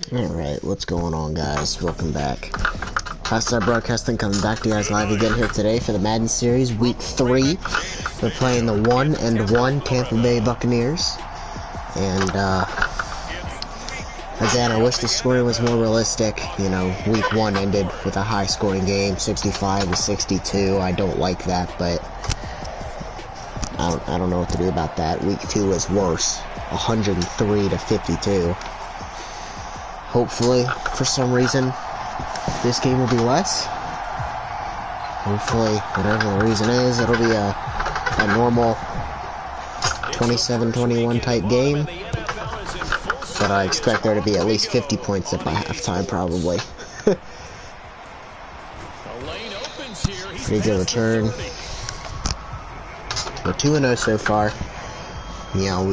Alright, what's going on, guys? Welcome back. Hostile Broadcasting coming back to you guys live again here today for the Madden series, week 3. We're playing the 1-1 Tampa Bay Buccaneers. And, again, I wish the scoring was more realistic. You know, week 1 ended with a high-scoring game, 65-62. I don't like that, but I don't know what to do about that. Week 2 was worse, 103-52. Hopefully, for some reason, this game will be less. Hopefully, whatever the reason is, it'll be a normal 27-21 type game. But I expect there to be at least 50 points at by halftime, probably. Pretty good return. We're 2-0 so far. You know,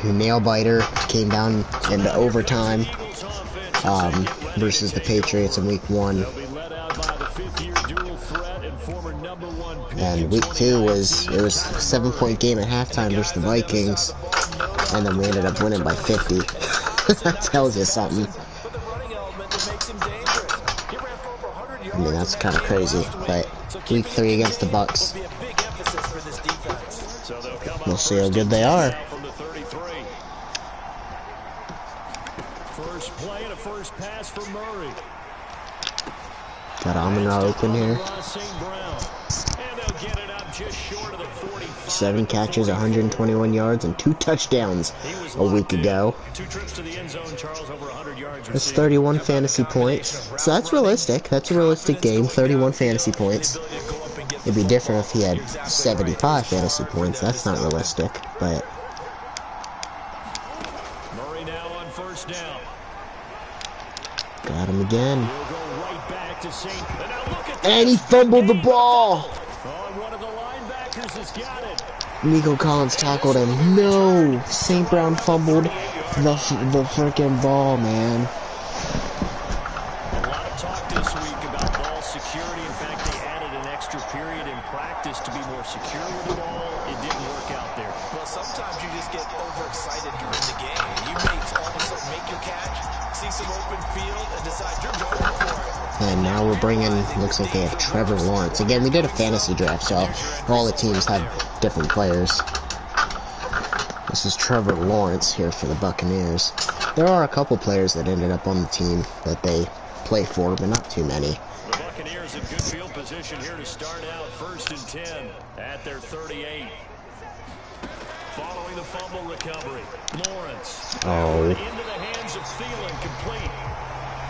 we nail biter, came down into overtime. Versus the Patriots in week 1. And week 2 was a 7-point game at halftime versus the Vikings, and then we ended up winning by 50. That tells you something. I mean, that's kind of crazy, but week 3 against the Bucs. We'll see how good they are. First play and a first pass for Murray. Got Amon-Ra open here. 7 catches, 121 yards, and 2 touchdowns a week ago. That's 31 fantasy points. So that's realistic. That's a realistic game. 31 fantasy points. It'd be different if he had 75 fantasy points. That's not realistic, but got him again. And he fumbled the ball! Nico Collins tackled him. No! St. Brown fumbled the freaking ball, man. A lot of talk this week about ball security. In fact, they added an extra period in practice to be more secure with the ball. It didn't work out there. Well, sometimes you just get overexcited during the game. You may all of a sudden make your catch, see some open field, and decide you're going for it. And now we're bringing, looks like they have Trevor Lawrence. Again, we did a fantasy draft, so all the teams have different players. This is Trevor Lawrence here for the Buccaneers. There are a couple players that ended up on the team that they play for, but not too many. The Buccaneers in good field position here to start out 1st and 10 at their 38. Following the fumble recovery, Lawrence. Into the hands of Thielen, complete.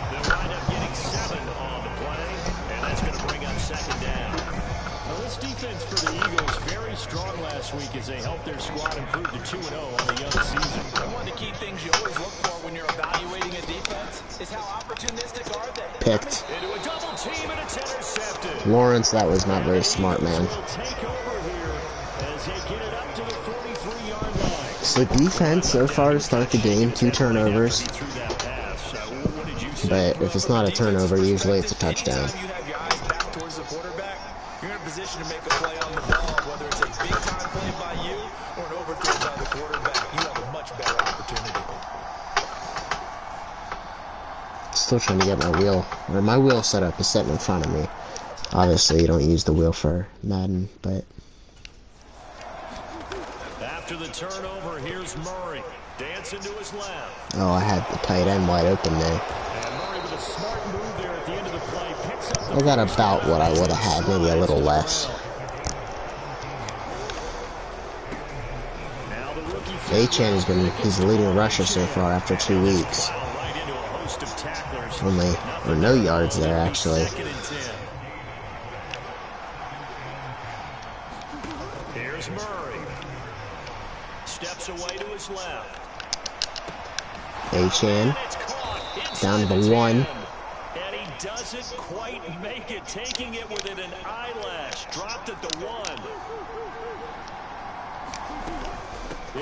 They'll wind up getting 7 on the play, and that's going to bring up 2nd down. Now, this defense for the Eagles very strong last week as they helped their squad improve to 2-0 on the young season. One of the key things you always look for when you're evaluating a defense is how opportunistic are they. Picked. Into a double team, and it's intercepted. Lawrence, that was not very smart, man. Take over here as they get it up to the 43-yard line. So defense so far to start the game, 2 turnovers. But if it's not a turnover, usually it's a touchdown. You have your eyes back towards the quarterback, you're in a position to make a play on the ball, whether it's a big-time play by you or an overthrow by the quarterback. You have a much better opportunity. Still trying to get my wheel, or my wheel setup is sitting in front of me. Obviously, you don't use the wheel for Madden, but After the turnover, here's Murray. Dancing to his left. oh, I had the tight end wide open there. And Murray with a smart move there at the end of the play. Picks up the I got about what I would have had, maybe a little less. Now the rookie A-Chan he's the leading rusher so far after 2 weeks. right into a host of tacklers. Only, or no yards there, actually. 2nd and 10. Here's Murray. Steps away to his left. A-Chan And it's caught down inside to the 1. 10. And he doesn't quite make it, taking it within an eyelash. Dropped at the 1.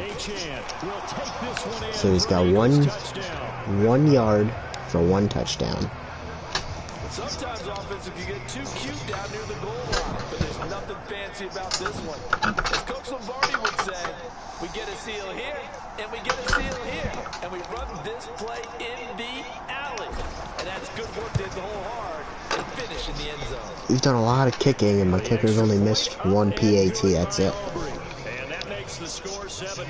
A-Chan will take this one in. So he's got for one touchdown. 1 yard for 1 touchdown. Sometimes offensive, you get too cute down near the goal line, but there's nothing fancy about this one. As Coach Lombardi would say, we get a seal here, and we get a seal here, and we run this play in the good work did the whole hard and finish in the end zone. He's done a lot of kicking, and my kicker's only missed one PAT. That's it. And that makes the score 7-0.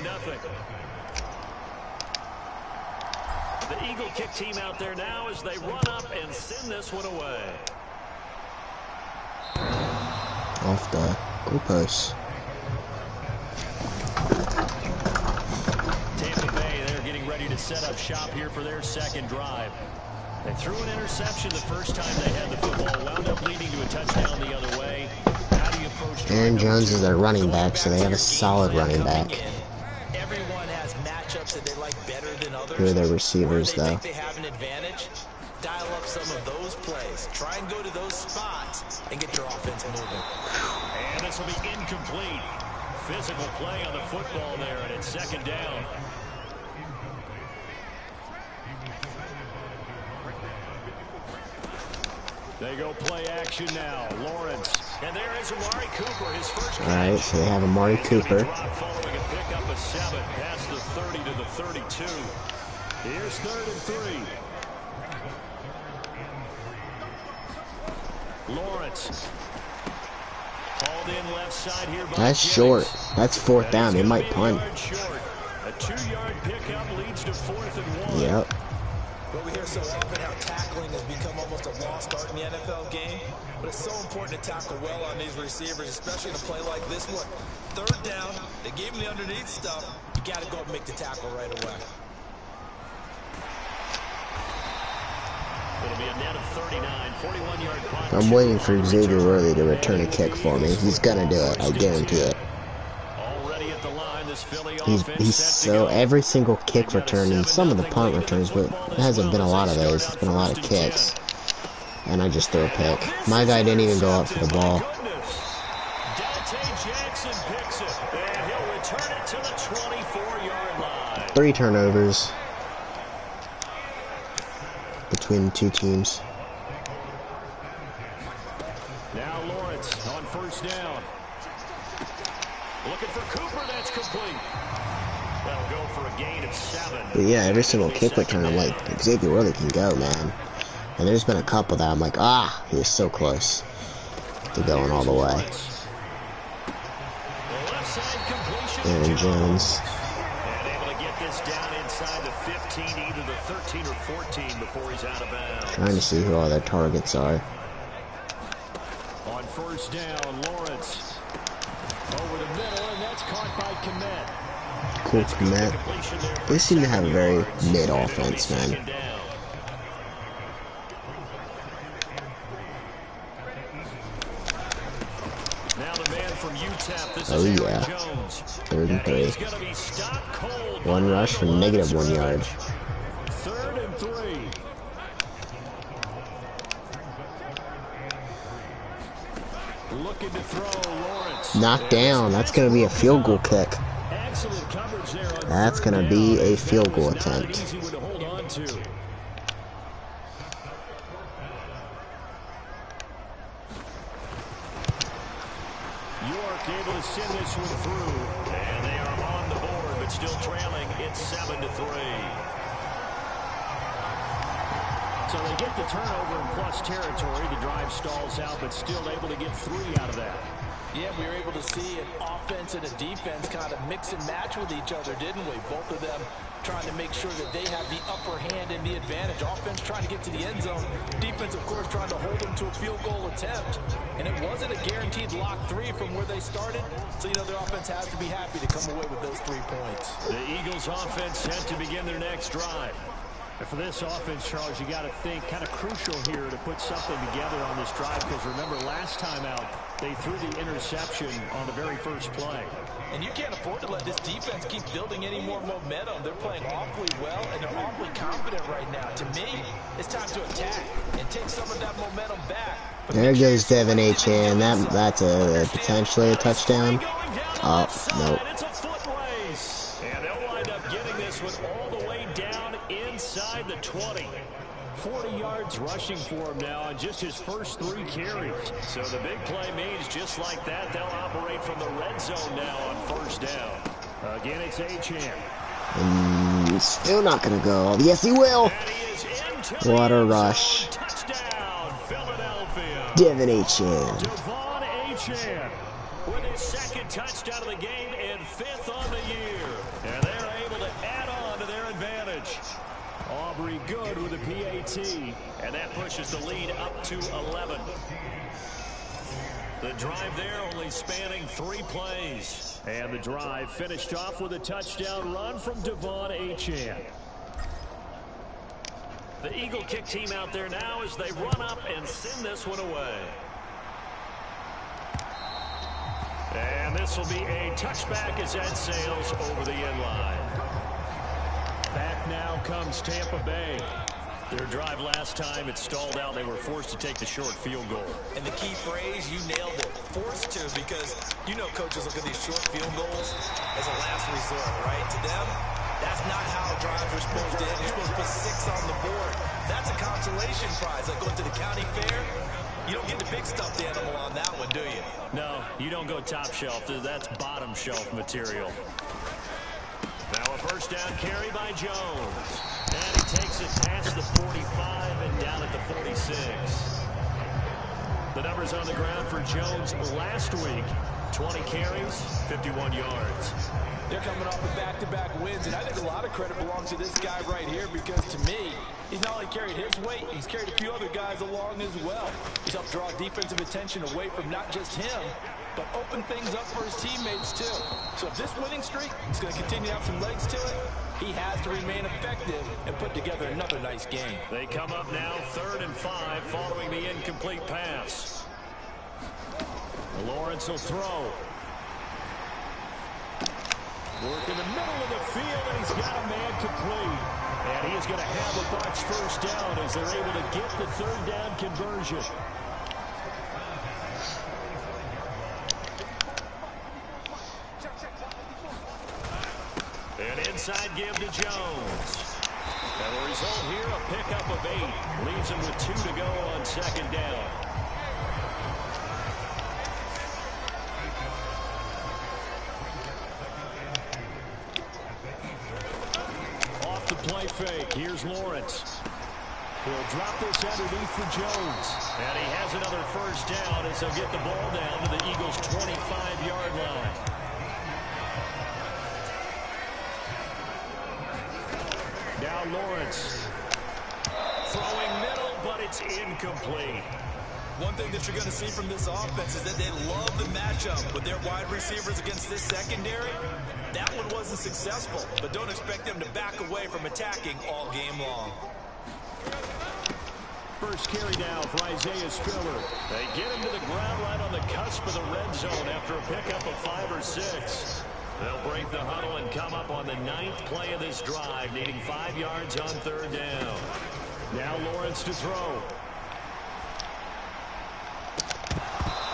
The Eagle kick team out there now as they run up and send this one away. Off the goalpost. Tampa Bay, they're getting ready to set up shop here for their second drive. They threw an interception the first time they had the football, wound up leading to a touchdown the other way. How do you approach Aaron Jones is their running back, so they have a solid running back. Everyone has matchups that they like better than others. Who are their receivers, Where though? they think they have an advantage. Dial up some of those plays. Try and go to those spots and get your offense moving. And this will be incomplete. Physical play on the football there, and it's second down. They go play action now. Lawrence. And there is Amari Cooper, his first catch. All right, so they have Amari Cooper. Following a pickup of 7 past the 30 to the 32. Here's 3rd and 3. Lawrence. Called in left side here by That's Jennings. short. That's 4th down. They might punt. A 2-yard pickup leads to 4th and 1. Yep. But we hear so often how tackling has become almost a lost art in the NFL game. But it's so important to tackle well on these receivers, especially in a play like this one. 3rd down, they gave him the underneath stuff. You got to go and make the tackle right away. It'll be a net of 39, 41-yard punt. I'm waiting for Xavier Worthy to return a kick for me. He's gonna do it. I guarantee it. Already at the line, this Philly He's offense set to so go. every single kick return and some of the punt returns, but it hasn't been a lot of those. It's been a lot of kicks. And I just threw a pick. My guy didn't even go up for the ball. Jackson picks it, and he'll return it to the 24-yard line. 3 turnovers between the two teams. Now Lawrence on 1st down. Looking for Cooper, that's complete. That'll go for a gain of 7. But yeah, every single kick return, I'm like, Xavier Worthy can go, man. And there's been a couple that I'm like, he was so close to going all the way. Aaron Jones. And able to get this down inside the 15, either the 13 or 14 before he's out of bounds. Trying to see who all their targets are. On 1st down, Lawrence over the middle, and that's caught by Kmet. Cool Kmet. They seem to have a very mid offense, man. Now the man from UTEP, this Oh is yeah. Aaron Jones. 3rd and 3. He's gonna be stopped cold. 1 rush for negative 1 yard. 3rd and 3. Looking to throw, Lawrence. Knocked down. That's going to be a field goal kick. Excellent coverage there on That's 3rd going to be down. a field goal That is not an attempt. easy one to hold on to. York able to send this one through, and they are on the board, but still trailing. It's 7-3. So they get the turnover in plus territory. The drive stalls out, but still able to get 3 out of that. Yeah, we were able to see an offense and a defense kind of mix and match with each other, didn't we? Both of them trying to make sure that they have the upper hand and the advantage. Offense trying to get to the end zone. Defense, of course, trying to hold them to a field goal attempt. And it wasn't a guaranteed lock 3 from where they started. So, you know, their offense has to be happy to come away with those 3 points. The Eagles offense set to begin their next drive. And for this offense, Charles, you got to think kind of crucial here to put something together on this drive, because remember last time out they threw the interception on the very first play. And you can't afford to let this defense keep building any more momentum. They're playing awfully well, and they're awfully confident right now. To me, it's time to attack and take some of that momentum back. There goes Devin Achane. That's potentially a touchdown. Oh, nope. It's a foot race. And they'll wind up getting this one all the way down inside the 20. 40 yards rushing for him now on just his first 3 carries. So the big play means just like that, they'll operate from the red zone now on 1st down. Again, it's Achane. Still not going to go. Yes, he will. And he is into What the a end rush. zone. Devin Achan. Devon Achan with his second touchdown of the game and 5th on the year. And they're able to add on to their advantage. Aubrey good with a PAT. And that pushes the lead up to 11. The drive there only spanning 3 plays. And the drive finished off with a touchdown run from Devon Achan. The Eagle kick team out there now as they run up and send this one away. And this will be a touchback as that sails over the end line. Back now comes Tampa Bay. Their drive last time, it stalled out. They were forced to take the short field goal. And the key phrase, you nailed it. Forced to, because you know coaches look at these short field goals as a last resort, right? To them, that's not how drives are supposed to end. You're supposed to put 6 on the board. That's a consolation prize. Like going to the county fair, you don't get the big stuffed animal on that one, do you? No, you don't go top shelf. That's bottom shelf material. Now a first down carry by Jones. And he takes it past the 45 and down at the 46. The numbers on the ground for Jones last week. 20 carries, 51 yards. They're coming off of back-to-back wins, and I think a lot of credit belongs to this guy right here because, to me, he's not only carried his weight, he's carried a few other guys along as well. He's helped draw defensive attention away from not just him, but open things up for his teammates, too. So if this winning streak is going to continue to have some legs to it, he has to remain effective and put together another nice game. They come up now 3rd and 5 following the incomplete pass. Lawrence will throw. Work in the middle of the field, and he's got a man complete. And he is going to have a Bucs first down as they're able to get the 3rd down conversion. An inside give to Jones. And the result here, a pickup of 8. Leaves him with 2 to go on 2nd down. Off the play fake. Here's Lawrence. He'll drop this underneath for Jones. And he has another first down as they'll get the ball down to the Eagles' 25-yard line. Now Lawrence. Throwing middle, but it's incomplete. One thing that you're going to see from this offense is that they love the matchup with their wide receivers against this secondary. That one wasn't successful, but don't expect them to back away from attacking all game long. First carry now for Isaiah Spiller. They get him to the ground right on the cusp of the red zone after a pickup of 5 or 6. They'll break the huddle and come up on the 9th play of this drive, needing 5 yards on 3rd down. Now Lawrence to throw.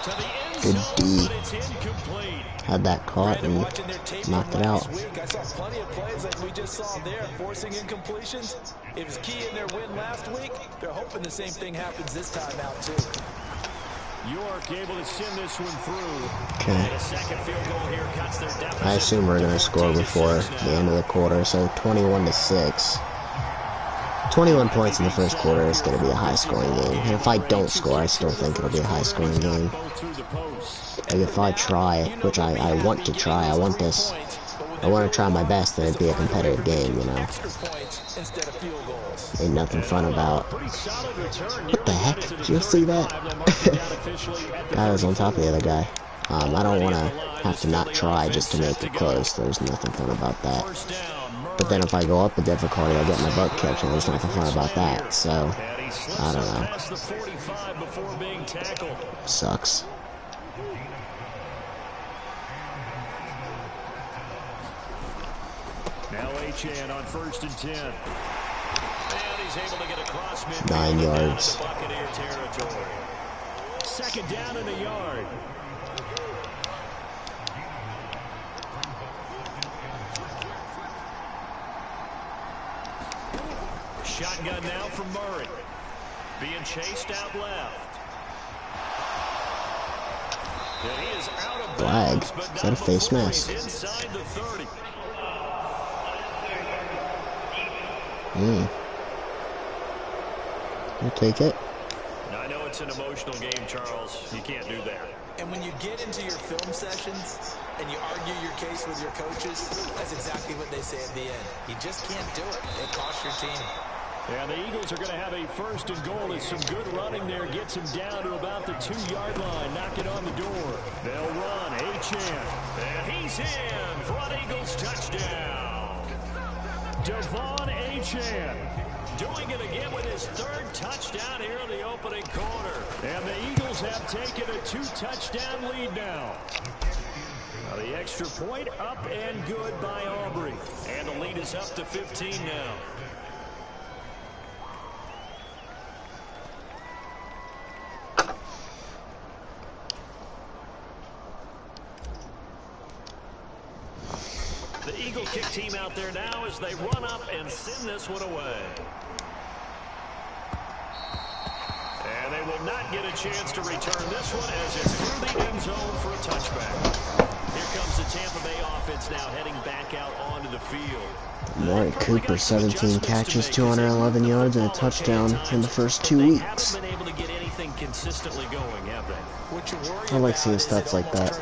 To the end Good zone, D. but it's incomplete. Had that caught and knocked it out. I saw plenty of plays like we just saw there, forcing incompletions. It was key in their win last week. They're hoping the same thing happens this time out, too. York able to send this one through. Okay. And a second field goal here cuts their deficit. I assume we're going to score before the end of the quarter, so 21-6. 21 points in the first quarter is going to be a high-scoring game. And if I don't score, I still think it'll be a high-scoring game. Like, if I try, which I want to try, I want to try my best, then it'd be a competitive game, you know. Ain't nothing fun about... What the heck? Did you see that? Guy was on top of the other guy. I don't want to have to not try just to make it close. There's nothing fun about that. But then if I go up a difficulty, I get my butt kicked, and there's nothing fun about that. So, I don't know. Sucks. Now Achan on 1st and 10. And he's able to get across midfield. 9 yards. Buccaneer territory. 2nd down and a yard. Shotgun now from Murray. Being chased out left. And he is out of Flag. bounds, but Is that a face mask? inside the 30. I'll take it. I know it's an emotional game, Charles. You can't do that. And when you get into your film sessions and you argue your case with your coaches, that's exactly what they say at the end. You just can't do it. It costs your team. And the Eagles are going to have a first and goal as some good running there gets him down to about the 2-yard line. Knock it on the door. They'll run. Achane. And he's in for an Eagles touchdown. Devon Achane. Doing it again with his third touchdown here in the opening quarter. And the Eagles have taken a 2-touchdown lead now. Now the extra point up and good by Aubrey. And the lead is up to 15 now. The Eagle kick team out there now as they run up and send this one away. And they will not get a chance to return this one as it's through the end zone for a touchback. Here comes the Tampa Bay offense now heading back out onto the field. Amari Cooper, 17 catches, 211 yards, and a touchdown in the first 2 weeks. Haven't been able to get anything consistently going, have they? I like seeing stats like that.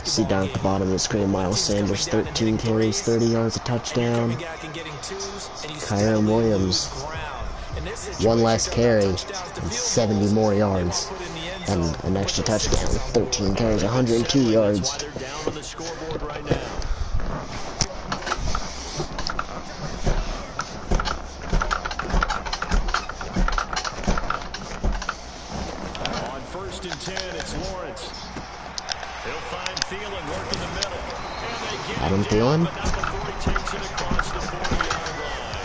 See down at the bottom of the screen, Miles Sanders, 13 carries, 30 yards, a touchdown. Kyron Williams, 1 less carry, and 70 more yards, and an extra touchdown, 13 carries, 102 yards. They're down on the scoreboard right now. On 1st and 10, it's Lawrence. He'll find Thielen working the middle. And they get Adam it Thielen? down, but not before he takes it across the 40-yard line.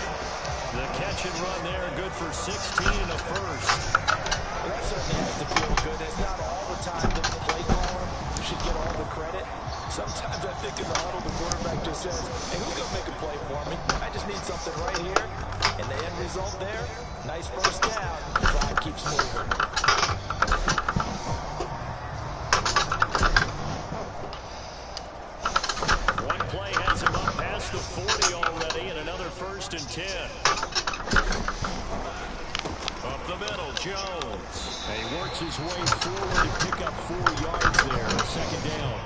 The catch and run there, good for 16 and a first. Well, that certainly has to feel good. It's not all the time that the play caller should get all the credit. Sometimes I think in the huddle, the quarterback just says, hey, who's going to make a play for me? I just need something right here. And the end result there, nice first down. The drive keeps moving. One play has him up past the 40 already, and another 1st and 10. Up the middle, Jones. And he works his way forward to pick up 4 yards there. 2nd down.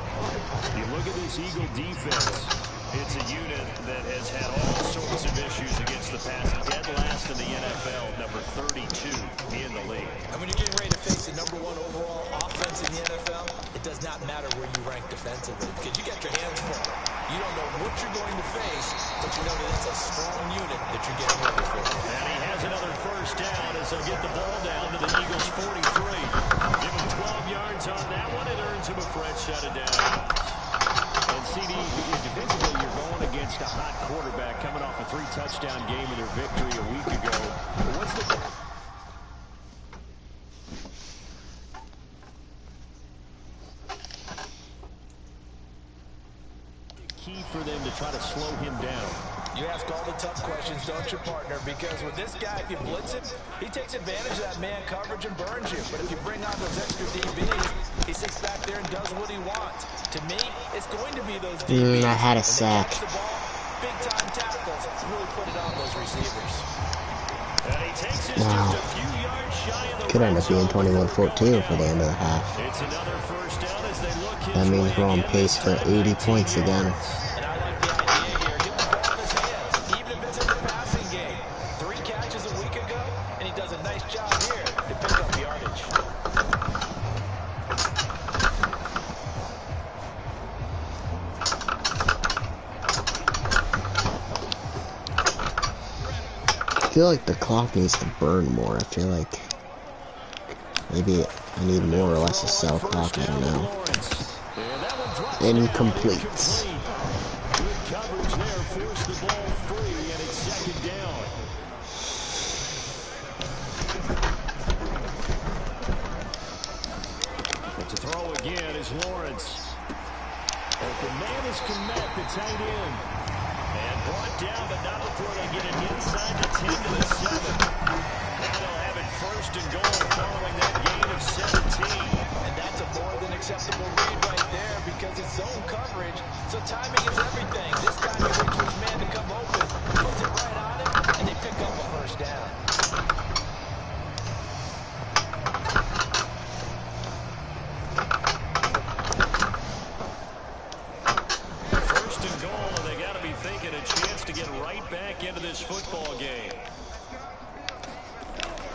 You look at this Eagle defense. It's a unit that has had all sorts of issues against the pass. Dead last in the NFL, number 32 in the league. And when you're getting ready to face the #1 overall offense in the NFL, it does not matter where you rank defensively because you got your hands full. You don't know what you're going to face, but you know that it's a strong unit that you're getting ready for. And he has another first down as they'll get the ball down to the Eagles' 43. Give him 12 yards on that one. It earns him a fresh set of downs. And CD, defensively, you're going against a hot quarterback coming off a 3-touchdown game in their victory a week ago. But what's the key for them to try to slow him down? You ask all the tough questions, don't you, partner? Because with this guy, if you blitz him, he takes advantage of that man coverage and burns you. But if you bring on those extra DBs, he sits back there and does what he wants. To me, it's going to be those DBs. I had a sack. Big-time tackles really put it on those receivers. And he takes it Wow. just a few yards shy of the Could end up being red zone. 21-14 for the end of the half. It's another first down as they look his That means way we're on again. pace for 80 points again. And I like the idea here. Get the ball in his hands, even if it's in the passing game. 3 catches a week ago, and he does a nice job here to pick up yardage. I feel like the clock needs to burn more. I feel like maybe I need more or less a cell clock. I don't know. Incomplete. Good coverage there, forced the ball free, and it's 2nd down. But to throw again is Lawrence. Open man is Kmet, the tight end. And brought down, but not before they get it inside the 10 to the 7. Now they'll have it 1st and goal following that gain of 17. And that's a more than acceptable read right there because it's zone coverage. So timing is everything. This time he waits for his man to come open, puts it right on him, and they pick up a first down.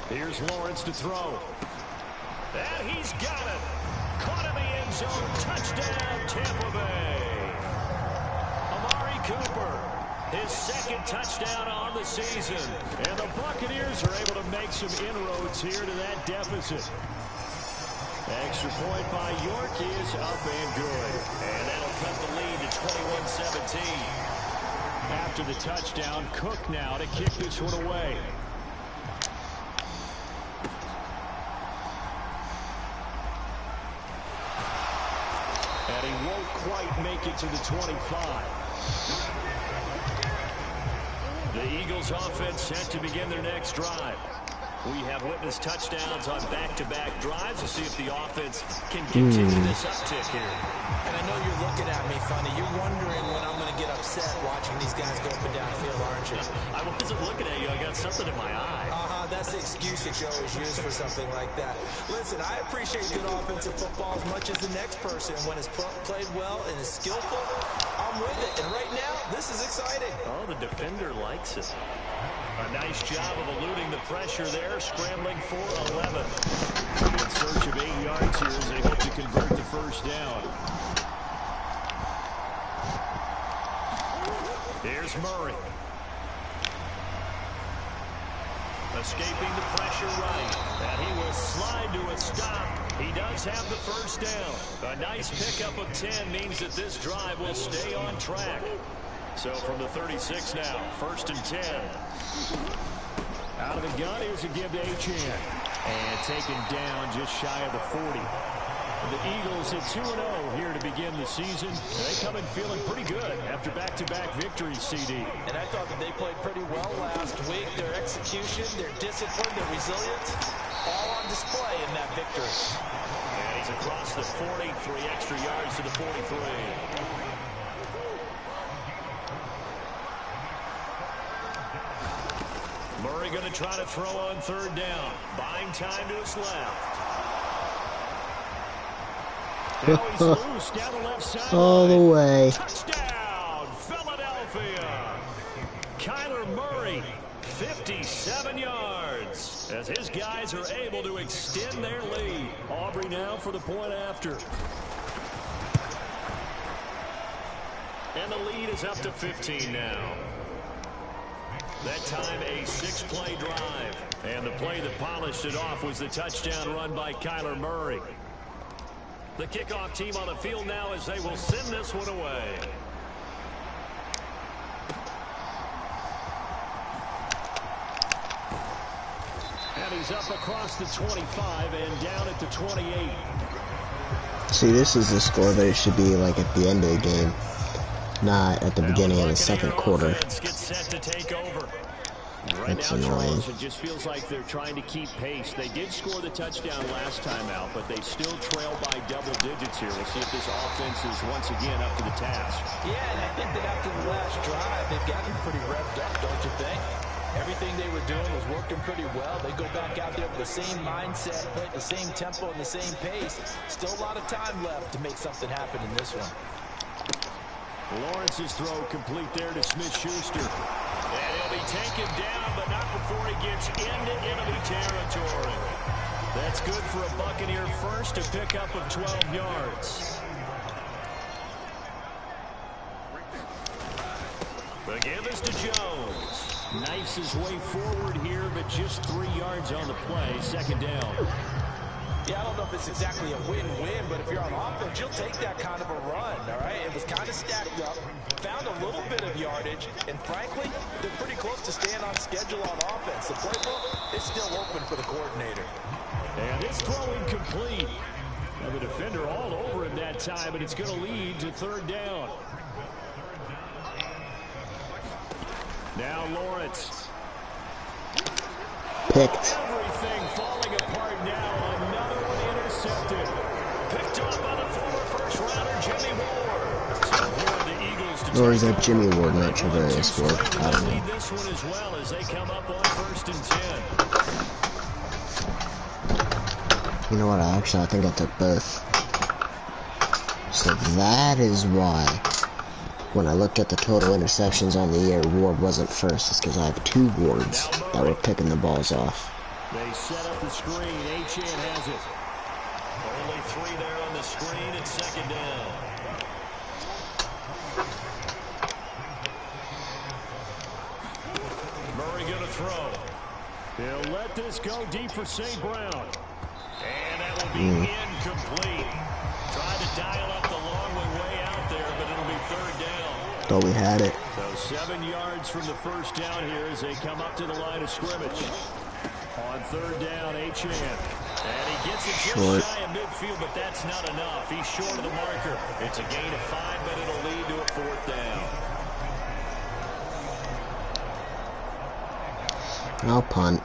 Here's Lawrence to throw. And he's got it. Caught in the end zone. Touchdown, Tampa Bay. Amari Cooper, his second touchdown on the season. And the Buccaneers are able to make some inroads here to that deficit. Extra point by York is up and good. And that'll cut the lead to 21-17. After the touchdown, Cook now to kick this one away. And he won't quite make it to the 25. The Eagles offense set to begin their next drive. We have witnessed touchdowns on back-to-back drives to see if the offense can continue this uptick here. And I know you're looking at me funny. You're wondering when I'm going to get upset watching these guys go up and down the field, aren't you? I wasn't looking at you. I got something in my eye. That's the excuse that you always use for something like that. Listen, I appreciate good offensive football as much as the next person. When it's played well and is skillful, I'm with it. And right now, this is exciting. Oh, the defender likes it. A nice job of eluding the pressure there, scrambling for 11. In search of 8 yards here as they hope to convert the first down. Here's Murray. Escaping the pressure right. And he will slide to a stop. He does have the first down. A nice pickup of 10 means that this drive will stay on track. So from the 36 now, 1st and 10. Out of the gun, here's a give to Achane. And taken down just shy of the 40. The Eagles at 2-0 here to begin the season. They come in feeling pretty good after back-to-back victories, CD. And I thought that they played pretty well last week. Their execution, their discipline, their resilience, all on display in that victory. And he's across the 40, 3 extra yards to the 43. Murray going to try to throw on 3rd down. Buying time to his left. Now he's loose down the left side. All the way. Touchdown, Philadelphia. Kyler Murray, 57 yards. As his guys are able to extend their lead. Aubrey now for the point after. And the lead is up to 15 now. That time a 6-play drive. And the play that polished it off was the touchdown run by Kyler Murray. The kickoff team on the field now as they will send this one away. And he's up across the 25 and down at the 28. See, this is the score that it should be like at the end of the game. Not at the beginning of the second quarter. Gets set to take over. Right That's now, annoying. Charles, it just feels like they're trying to keep pace. They did score the touchdown last time out, but they still trail by double digits here. We'll see if this offense is once again up to the task. Yeah, and I think that after the last drive, they've gotten pretty revved up, don't you think? Everything they were doing was working pretty well. They go back out there with the same mindset, play at the same tempo and the same pace. Still a lot of time left to make something happen in this one. Lawrence's throw complete there to Smith-Schuster. And he'll be taken down, but not before he gets into enemy territory. That's good for a Buccaneer first, a pickup of 12 yards. The give is to Jones. Knifes his way forward here, but just 3 yards on the play. 2nd down. Yeah, I don't know if it's exactly a win-win, but if you're on offense, you'll take that kind of a run, all right? It was kind of stacked up, found a little bit of yardage, and frankly, they're pretty close to staying on schedule on offense. The playbook is still open for the coordinator. And it's throw incomplete. Now the defender all over him that time, but it's going to lead to 3rd down. Now Lawrence. Picked. Everything falling apart now. Another one intercepted. Picked up by the former first-rounder Jimmy Ward. So here are the Eagles to Or is that Jimmy Ward, not Travarius Ward? I don't know. lead this one as well as they come up on 1st and 10. You know what? I think I took both. So that is why when I looked at the total interceptions on the year, Ward wasn't first. It's because I have 2 Wards that were picking the balls off. They set up the screen. Achane has it. Only 3 there on the screen. It's second down. Murray going to throw. He'll let this go deep for St. Brown. And that will be incomplete. Tried to dial up the long way out there, but it'll be third down. Thought we had it. So 7 yards from the first down here as they come up to the line of scrimmage. On third down, Achane. And he gets it just shy of midfield, but that's not enough. He's short of the marker. It's a gain of 5, but it'll lead to a fourth down. I'll punt.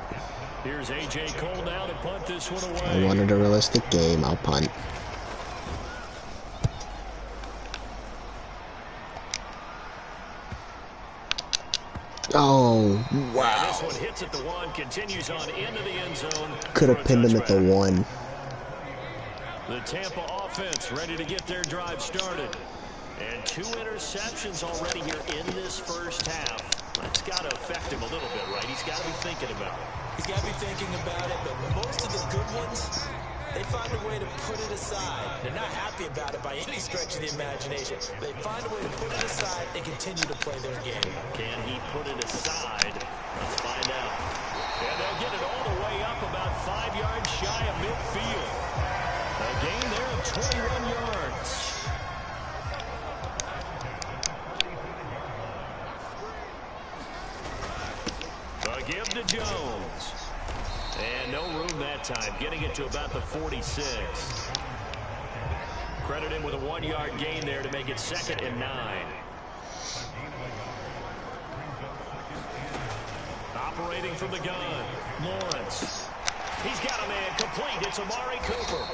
Here's A.J. Cole now to punt this one away. I wanted a realistic game. I'll punt. Oh, wow. This one hits at the 1, continues on into the end zone. Could have pinned him at the 1. The Tampa offense ready to get their drive started. And 2 interceptions already here in this first half. That's got to affect him a little bit, right? He's got to be thinking about it. He's got to be thinking about it, but most of the good ones, they find a way to put it aside. They're not happy about it by any stretch of the imagination. They find a way to put it aside and continue to play their game. Can he put it aside? Let's find out. And they'll get it all the way up about 5 yards shy of midfield. A gain there of 21 yards. A give to Jones. And no room that time, getting it to about the 46. Credit him with a 1-yard gain there to make it 2nd and 9. Operating from the gun, Lawrence. He's got a man complete. It's Amari Cooper.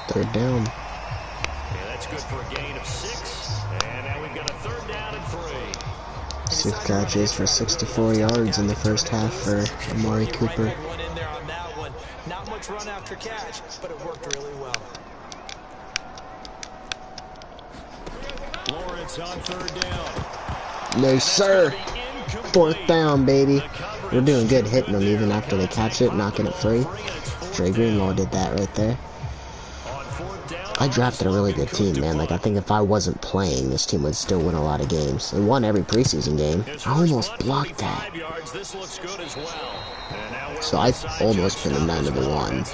Third down. Yeah, that's good for a gain of 6. And now we've got a 3rd down and 3. 6 catches for 64 yards in the first half for Amari Cooper. Not much run after catch, but it worked really well. Lawrence on 3rd down. No, sir. 4th down, baby. We're doing good hitting them even after they catch it, knocking it free. Dre Greenlaw did that right there. I drafted a really good team, man. Like, I think if I wasn't playing, this team would still win a lot of games. They won every preseason game. I almost blocked that. So I almost pinned them down to the 1.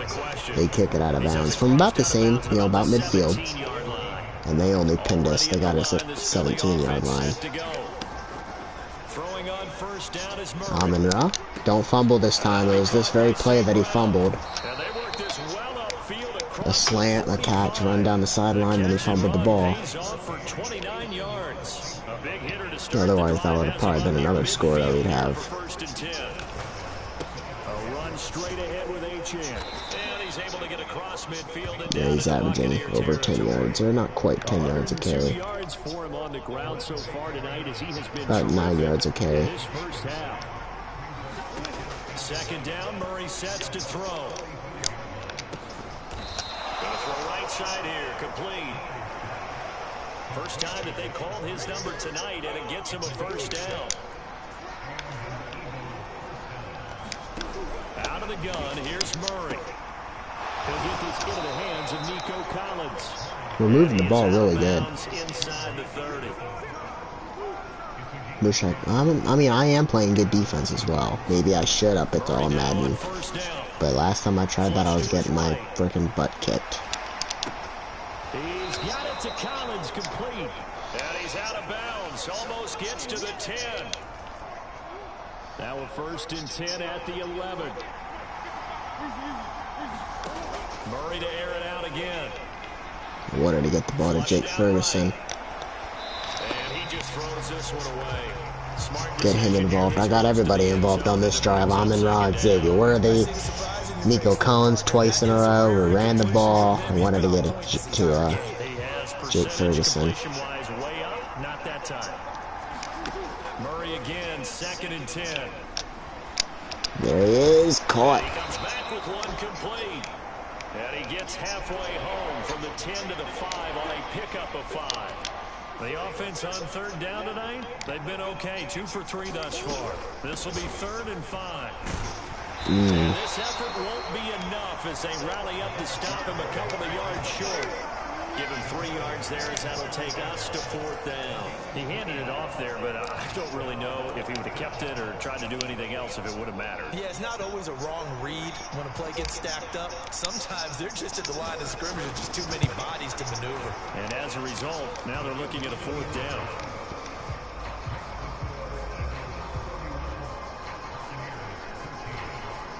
They kick it out of bounds from about the same, you know, about midfield. And they only pinned us. They got us at the 17-yard line. Amon-Ra, don't fumble this time. It was this very play that he fumbled. A slant, a catch, run down the sideline, then he fumbled the ball. Otherwise, that would have probably been another score that we'd have. Yeah, he's averaging over 10 yards, or not quite 10 yards a carry. About 9 yards a carry. 2nd down, Murray sets to throw. Gonna throw right side here, complete. First time that they called his number tonight, and it gets him a 1st down. Out of the gun, here's Murray. He'll get this into the hands of Nico Collins. We're moving the ball really good. Inside the 30. I mean, I am playing good defense as well. Maybe I should up it to all Madden. But last time I tried that, I was getting my freaking butt kicked. He's got it to Collins, complete. And he's out of bounds. Almost gets to the 10. Now a 1st and 10 at the 11. Murray to air it out again. I wanted to get the ball to Jake Ferguson. And he just throws this one away. Smart Get him involved. I got everybody involved on this drive. Amon-Ra, Xavier Worthy, Nico Collins twice in a row. We ran the ball. I wanted to get it to Jake Ferguson. Way up, not that time. Murray again, 2nd and 10. There he is, caught. He comes back with one complete. And he gets halfway home from the 10 to the 5 on a pickup of 5. The offense on 3rd down tonight, they've been okay. 2 for 3 thus far. This will be 3rd and 5. And this effort won't be enough as they rally up to stop him a couple of yards short. Give him 3 yards there as that'll take us to 4th down. He handed it off there, but I don't really know if he would have kept it or tried to do anything else if it would have mattered. Yeah, it's not always a wrong read when a play gets stacked up. Sometimes they're just at the line of scrimmage with just too many bodies to maneuver. And as a result, now they're looking at a 4th down.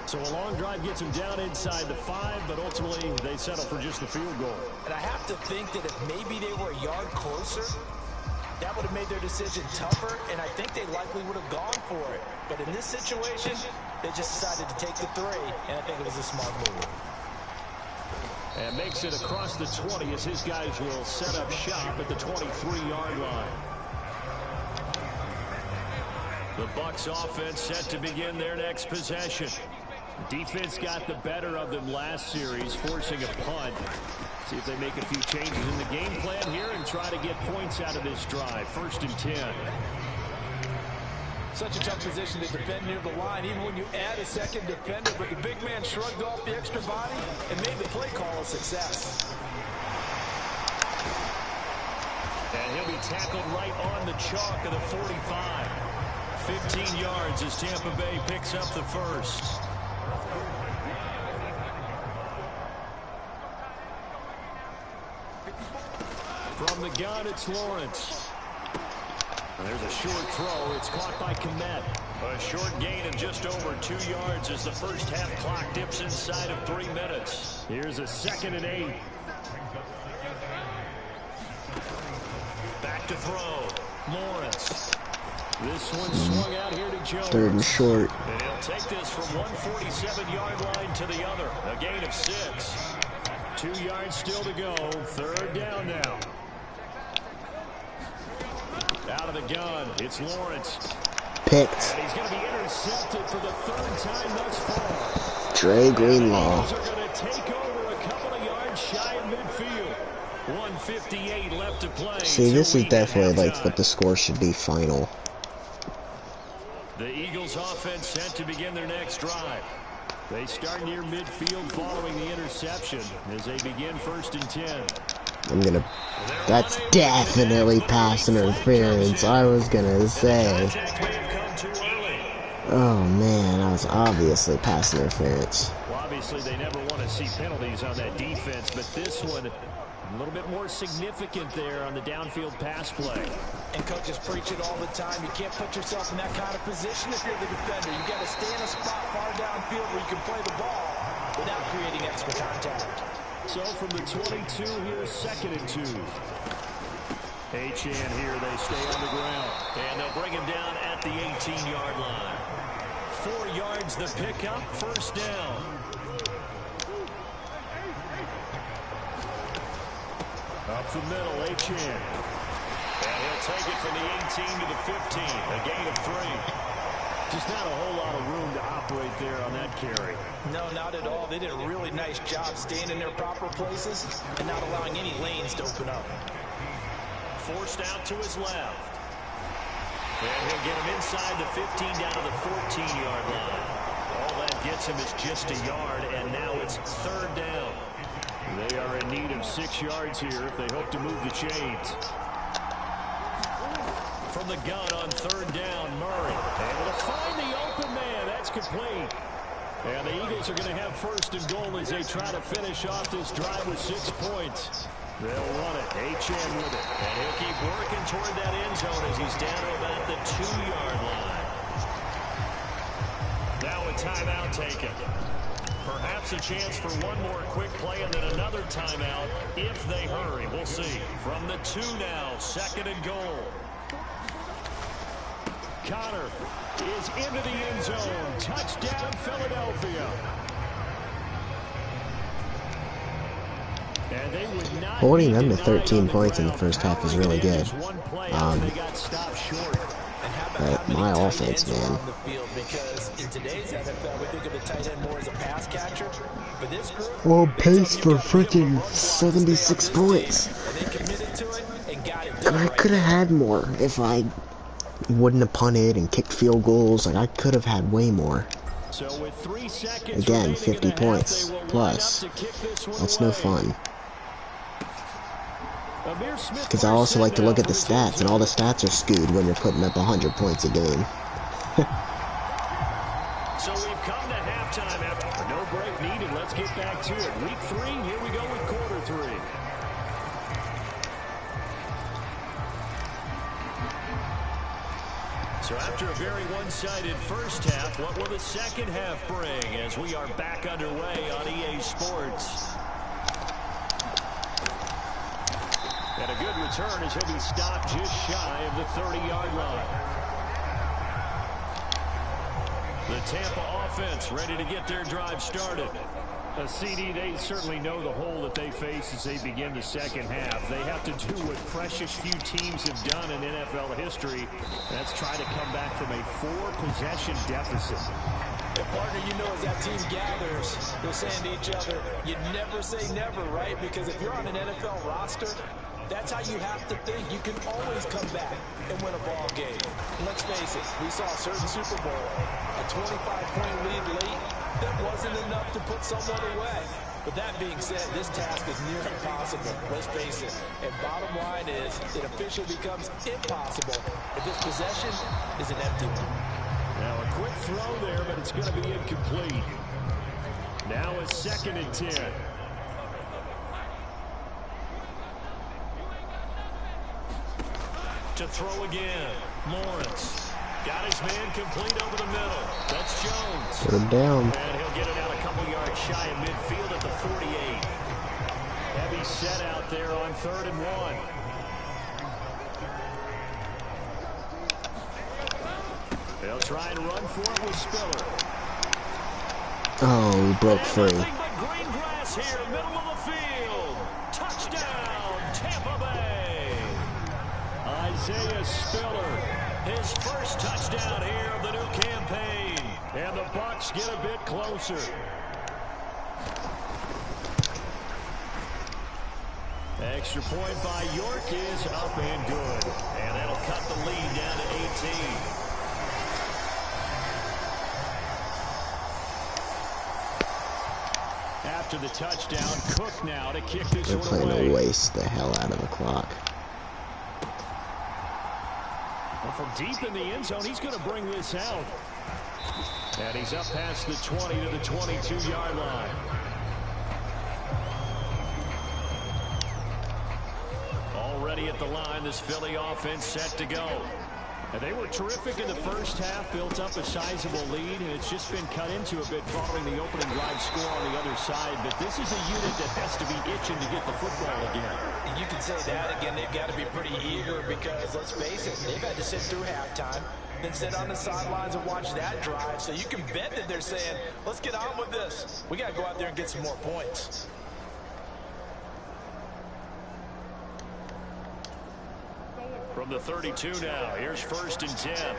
So a long drive gets them down inside the 5, but ultimately they settle for just the field goal. And I have to think that if maybe they were a yard closer, that would have made their decision tougher, and I think they likely would have gone for it. But in this situation, they just decided to take the 3, and I think it was a smart move. And makes it across the 20 as his guys will set up shop at the 23-yard line. The Bucs offense set to begin their next possession. Defense got the better of them last series, forcing a punt. See if they make a few changes in the game plan here and try to get points out of this drive. 1st and 10. Such a tough position to defend near the line, even when you add a second defender. But the big man shrugged off the extra body and made the play call a success. And he'll be tackled right on the chalk of the 45. 15 yards as Tampa Bay picks up the 1st. From the gun, it's Lawrence. And there's a short throw. It's caught by Komet. A short gain of just over 2 yards as the first half clock dips inside of 3 minutes. Here's a 2nd and 8. Back to throw. Lawrence. This one swung out here to Jones. 3rd and short. And he'll take this from 147-yard line to the other. A gain of 6. 2 yards still to go. 3rd down now. Out of the gun, it's Lawrence. Picked. And he's going to be intercepted for the 3rd time thus far. Dre Greenlaw. The Eagles are going to take over a couple of yards shy of midfield. 1:58 left to play. See, this is definitely like what the score should be final. The Eagles offense set to begin their next drive. They start near midfield following the interception as they begin 1st and 10. That's definitely pass interference. I was gonna say. Oh man, that was obviously pass interference. Well, obviously they never want to see penalties on that defense, but this one a little bit more significant there on the downfield pass play. And coaches preach it all the time. You can't put yourself in that kind of position if you're the defender. You got to stay in a spot far downfield where you can play the ball without creating extra contact. So from the 22, here's 2nd and 2. Achane here, they stay on the ground. And they'll bring him down at the 18-yard line. 4 yards the pickup, 1st down. Up the middle, Achane. And he'll take it from the 18 to the 15, a gain of 3. Just not a whole lot of room to operate there on that carry. No, not at all. They did a really nice job staying in their proper places and not allowing any lanes to open up. Forced out to his left. And he'll get him inside the 15 down to the 14-yard line. All that gets him is just a yard, and now it's 3rd down. They are in need of 6 yards here if they hope to move the chains. From the gun on 3rd down, Murray. Able to find the open man. That's complete. And the Eagles are going to have 1st and goal as they try to finish off this drive with 6 points. They'll run it. Achane with it. And he'll keep working toward that end zone as he's down to about the 2-yard line. Now a timeout taken. Perhaps a chance for one more quick play and then another timeout if they hurry. We'll see. From the 2 now, 2nd and goal. Connor is into the end zone. Touchdown, Philadelphia. And they would not Holding them to 13 points in the first half is really good. But my offense, man. On pace for freaking 76 points. And I could have had more if I wouldn't have punted and kicked field goals. Like, I could have had way more. So with 3 seconds Again, remaining 50 in the points half, they will line plus. up to kick this one That's away. no fun. Amir Smith Because I also like to look at the first down stats, and all the stats are skewed when you're putting up 100 points a game. So we've come to halftime after no break needed. Let's get back to it. Week 3, here we go with quarter 3. So after a very one-sided first half, what will the second half bring as we are back underway on EA Sports? And a good return as he'll be stopped just shy of the 30-yard line. The Tampa offense ready to get their drive started. CD, they certainly know the hole that they face as they begin the second half. They have to do what precious few teams have done in NFL history. That's try to come back from a 4-possession deficit. And partner, you know, as that team gathers, they're saying to each other, you never say never, right? Because if you're on an NFL roster, that's how you have to think. You can always come back and win a ball game. Let's face it, we saw a certain Super Bowl, a 25-point lead late. That wasn't enough to put someone away. But that being said, this task is near impossible. Let's face it. And bottom line is, it officially becomes impossible if this possession is an empty one. Now a quick throw there, but it's going to be incomplete. Now a 2nd and 10. To throw again, Lawrence. Got his man complete over the middle. That's Jones. Put him down. And he'll get it out a couple yards shy of midfield at the 48. Heavy set out there on 3rd and 1. They'll try and run for it with Spiller. Oh, he broke free. Nothing but green grass here, middle of the field. Touchdown, Tampa Bay. Isaiah Spiller, his first touchdown here of the new campaign. And the Bucs get a bit closer. Extra point by York is up and good. And that'll cut the lead down to 18. After the touchdown, Cook now to kick this They're one playing away. to waste the hell out of the clock. Well, from deep in the end zone, he's going to bring this out. And he's up past the 20 to the 22-yard line. Already at the line, this Philly offense set to go. And they were terrific in the first half, built up a sizable lead, and it's just been cut into a bit following the opening drive score on the other side. But this is a unit that has to be itching to get the football again. You can say that again. They've got to be pretty eager because, let's face it, they've had to sit through halftime, then sit on the sidelines and watch that drive. So you can bet that they're saying, let's get on with this. We got to go out there and get some more points. From the 32 now, here's 1st and 10.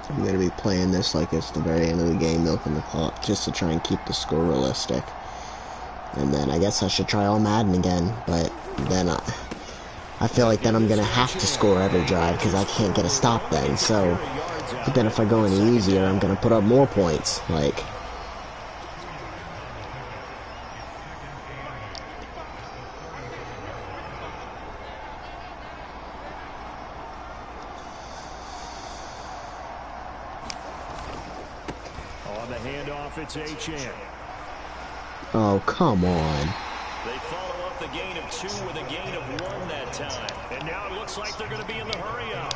I'm going to be playing this like it's the very end of the game, milking the clock, just to try and keep the score realistic. And then I guess I should try all Madden again, but then I feel like then I'm going to have to score every drive because I can't get a stop then. So, but then if I go any easier, I'm going to put up more points. Like, On the handoff, it's Achane. oh, come on. They follow up the gain of 2 with a gain of 1 that time. And now it looks like they're going to be in the hurry-up.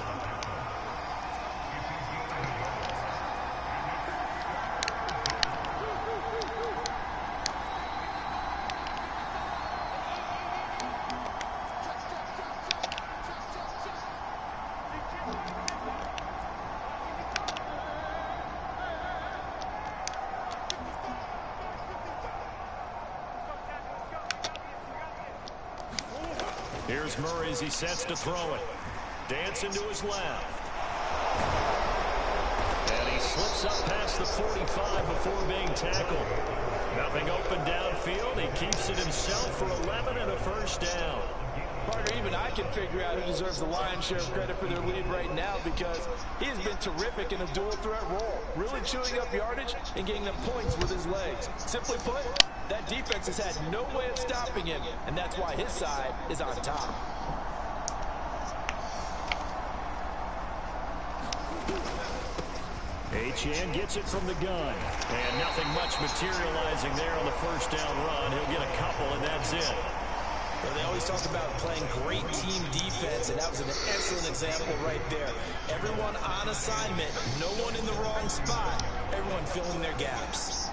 Here's Murray as he sets to throw it. Dancing to his left. And he slips up past the 45 before being tackled. Nothing open downfield. He keeps it himself for 11 and a first down. Partner, even I can figure out who deserves the lion's share of credit for their lead right now, because he has been terrific in a dual threat role, really chewing up yardage and getting them points with his legs. Simply put, that defense has had no way of stopping him, and that's why his side is on top. Achane gets it from the gun. And nothing much materializing there on the first down run. He'll get a couple, and that's it. Well, they always talk about playing great team defense, and that was an excellent example right there. Everyone on assignment, no one in the wrong spot, everyone filling their gaps.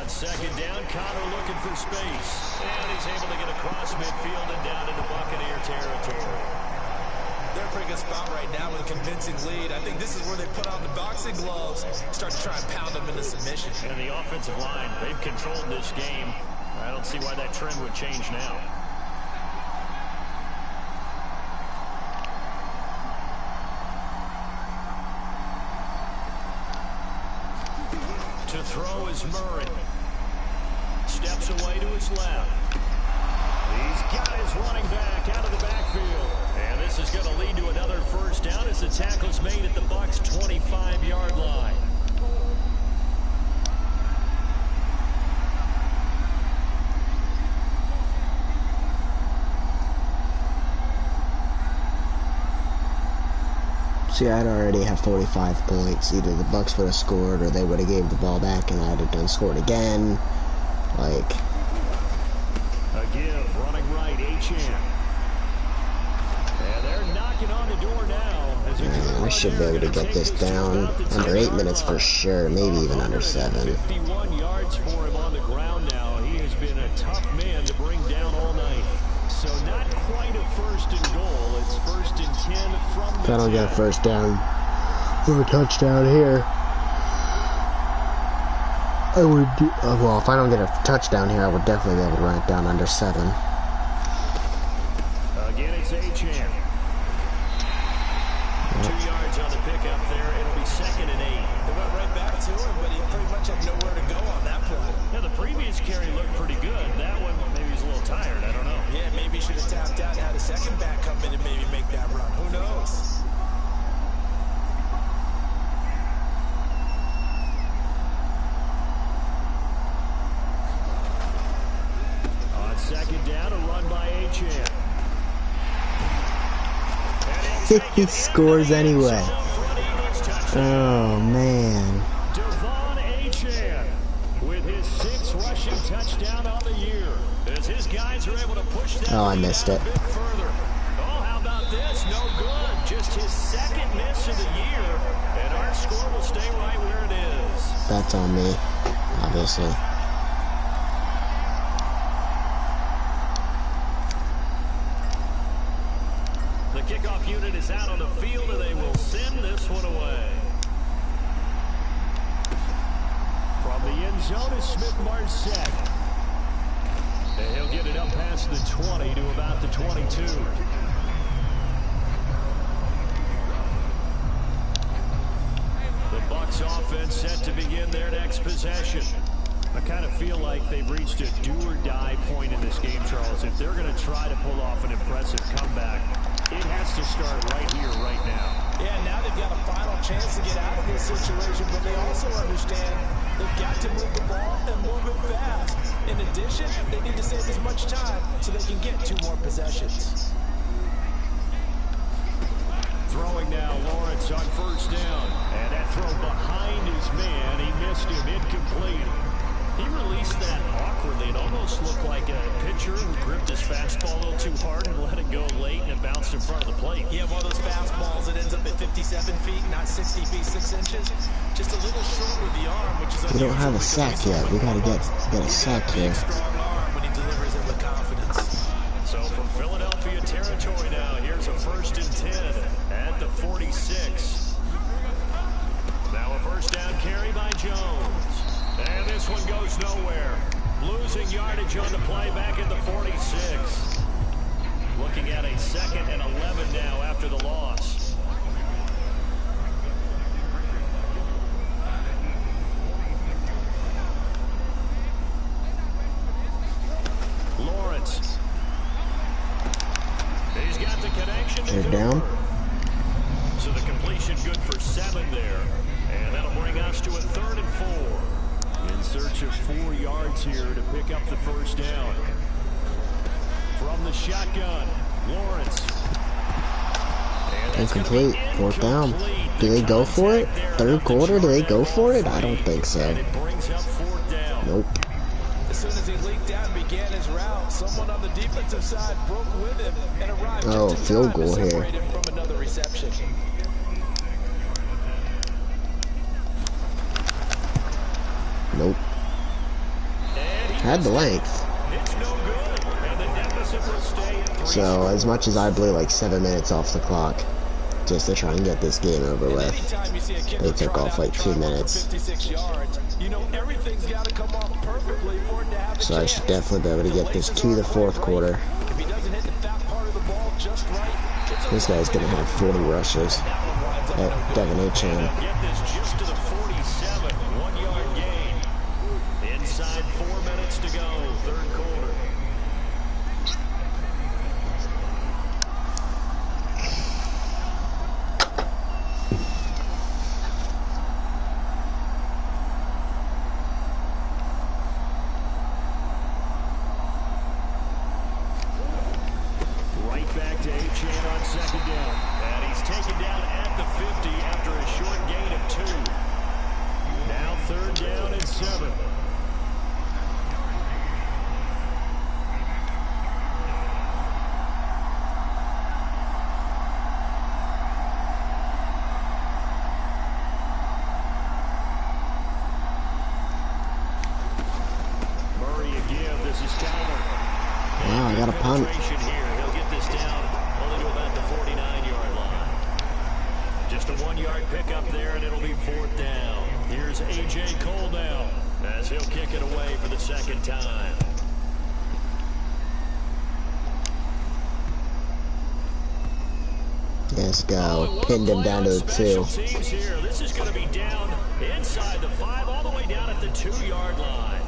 Second down, Connor looking for space. And he's able to get across midfield and down into Buccaneer territory. They're in a pretty good spot right now with a convincing lead. I think this is where they put on the boxing gloves, start to try and pound them into submission. And the offensive line, they've controlled this game. I don't see why that trend would change now. To throw is Murray. Steps away to his left. He's got his running back out of the backfield. And this is going to lead to another first down as the tackle's made at the Bucs' 25-yard line. See, I'd already have 45 points. Either the Bucs would have scored or they would have gave the ball back and I'd have done scored again. Like, a give, running right, Achane. And they're knocking on the door now. man, I should be able to get this down under 8 minutes for sure, maybe even under 7. 51 yards for him on the ground now. He has been a tough man to bring down all night. So not quite a first and goal. It's first and 10 from the If I don't get a first down or a touchdown here, I would do, well, if I don't get a touchdown here, I would definitely be able to run it down under 7. Again, it's Achane. 2 yards on the pickup there. It'll be 2nd and 8. They went right back to him, but he pretty much had nowhere to go on that play. Yeah, the previous carry looked pretty good. That one, maybe he's a little tired. I don't know. Yeah, maybe he should have tapped out and had a second back come in and maybe make that run. Who knows? Second down, a run by Achane. He scores anyway. Oh, man. Devon Achane with his 6th rushing touchdown of the year. As his guys are able to push that I missed it. a bit further. Oh, how about this? No good. Just his 2nd miss of the year. And our score will stay right where it is. That's on me, obviously. The kickoff unit is out on the field, and they will send this one away. From the end zone is Smith-Marset. And he'll get it up past the 20 to about the 22. The Bucs offense set to begin their next possession. I kind of feel like they've reached a do-or-die point in this game, Charles. If they're going to try to pull off an impressive comeback, it has to start right here, right now. Yeah, now they've got a final chance to get out of this situation, but they also understand they've got to move the ball and move it fast. In addition, they need to save as much time so they can get 2 more possessions. Throwing now, Lawrence on first down. And that throw behind his man. He missed him, incomplete. He released that awkwardly. It almost looked like a pitcher who gripped his fastball a little too hard and let it go late, and it bounced in front of the plate. Yeah, one of those fastballs that ends up at 57 feet, not 60 feet, 6 inches. Just a little short with the arm, which is We don't have a sack yet. We gotta get a sack here. strong arm when he delivers it with confidence. So from Philadelphia territory now, here's a 1st and 10 at the 46. Now a first down carry by Jones. And this one goes nowhere. Losing yardage on the play back at the 46. Looking at a 2nd and 11 now after the loss. down. So the completion good for 7 there. And that'll bring us to a 3rd and 4. In search of 4 yards here to pick up the first down. From the shotgun, Lawrence. Incomplete. 4th down. Do they go for it? 3rd quarter, do they go for it? I don't think so. Nope. As soon as he leaked out and began his route, someone on the defensive side broke with him and arrived Oh, just in field time to goal here. separate him from another reception. Nope. Had the length. So, as much as I blew like 7 minutes off the clock just to try and get this game over with, they took off like 2 minutes. So I should definitely be able to get this to the 4th quarter. This guy's going to have 40 rushes at Devin Achan. Get this just to the 47, 1-yard gain. Inside 4 minutes to go, 3rd quarter. Right back to Achan on 2nd down. And he's taken down at the 50 after a short gain of 2. Now 3rd down and 7. Murray again, this is counter. Wow, I got a punt. Here. He'll get this down only to about the 49-yard line. Just a 1-yard pickup there, and it'll be 4th down. Here's A.J. Cole now, as he'll kick it away for the 2nd time. Let's go. Pinned him down to the 2. Teams here. This is going to be down inside the 5, all the way down at the 2-yard line.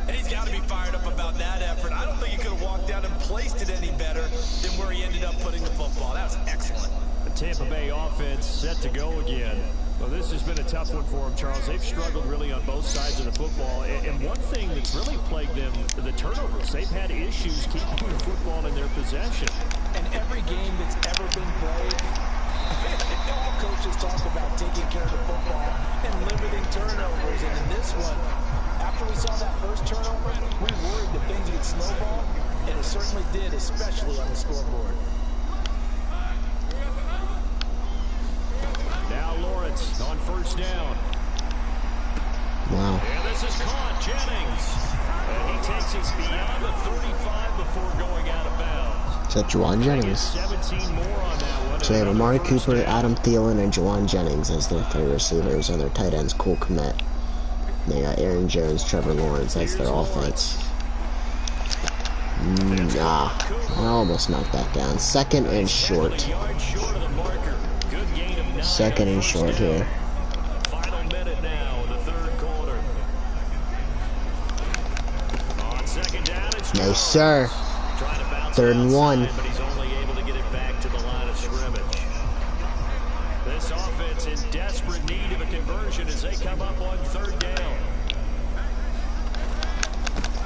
And he's got to be fired up about that effort. I don't think he could have walked down and placed it any better than where he ended up putting the football. That was excellent. The Tampa Bay offense set to go again. Well, this has been a tough one for them, Charles. They've struggled really on both sides of the football. And one thing that's really plagued them, the turnovers. They've had issues keeping the football in their possession. And every game that's ever been played, all coaches talk about taking care of the football and limiting turnovers. And in this one, after we saw that first turnover, we worried that things would snowball, and it certainly did, especially on the scoreboard. Now Lawrence on 1st down. Wow. And this is caught, Jennings. And he takes us beyond the 35 before going out of bounds. Is that Juwan Jennings? 17 more on that one. So they have Amari Cooper, Adam Thielen, and Juwan Jennings as their 3 receivers, and their tight ends, Cole Kmet. They got Aaron Jones, Trevor Lawrence. That's their offense. I almost knocked that down. 2nd and short. 2nd and short here. Final minute now in the 3rd quarter. On 2nd down, it's No, sir. 3rd and 1. but he's only able to get it back to the line of scrimmage. This offense in desperate need of a conversion as they come up on 3rd down.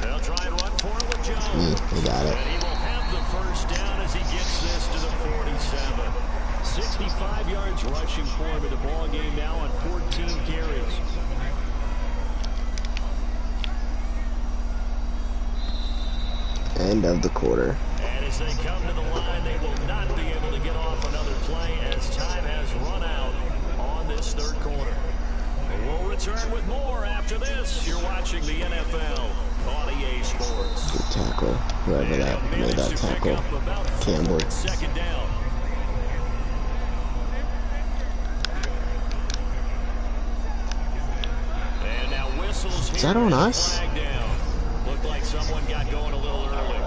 They'll try and run for it with Jones. He got it. And he will have the 1st down as he gets this to the 47. 65 yards rushing for him in the ball game now on 14 carries. End of the quarter. And as they come to the line, they will not be able to get off another play as time has run out on this 3rd quarter. We'll return with more after this. You're watching the NFL on EA Sports. Good tackle. Whoever that made that tackle. Campbell. 2nd down. And now whistles here. Is that on us? Looked like someone got going a little early.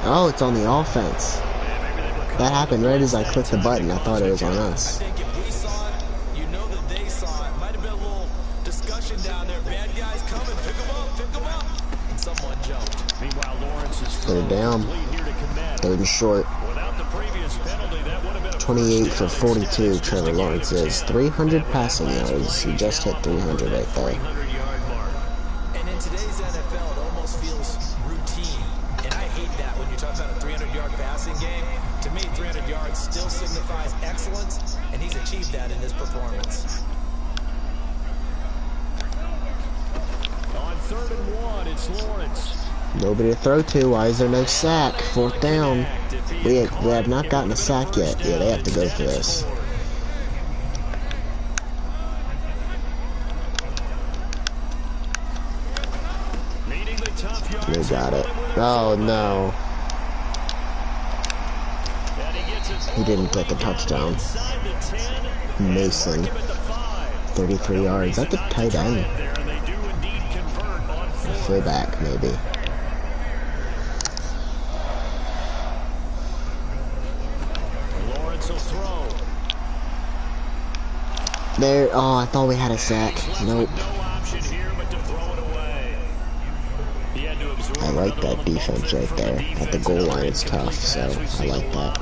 Oh, it's on the offense. That happened right as I clicked the button. I thought it was on us. I think if we saw it, you know that they saw it. Might have been a little discussion down there. Bad guys coming. Pick them up. Pick them up. And someone jumped. Meanwhile, Lawrence is 3rd down. 3rd and short. Without the previous penalty, that would have been a 28 first for down 42, instead, Trevor just to Lawrence gain him is. 10. 300 And with passing that last yards. He play, just hit now 300 over right that there. 300-yard mark. And in today's NFL, it almost feels routine. And I hate that when you talk about a 300-yard passing game. To me, 300 yards still signifies excellence, and he's achieved that in his performance. On 3rd and 1, it's Lawrence. Nobody to throw to. Why is there no sack? 4th down. We have not gotten a sack yet. Yeah, they have to go for this. They got it. Oh, no. He didn't get the touchdown. Mason. 33 yards. That's a tight end. Fullback, maybe. Lawrence will throw. There. Oh, I thought we had a sack. Nope. No option here but to throw it away. He had to absorb I like that defense right there. At the goal line, it's tough, so I like that.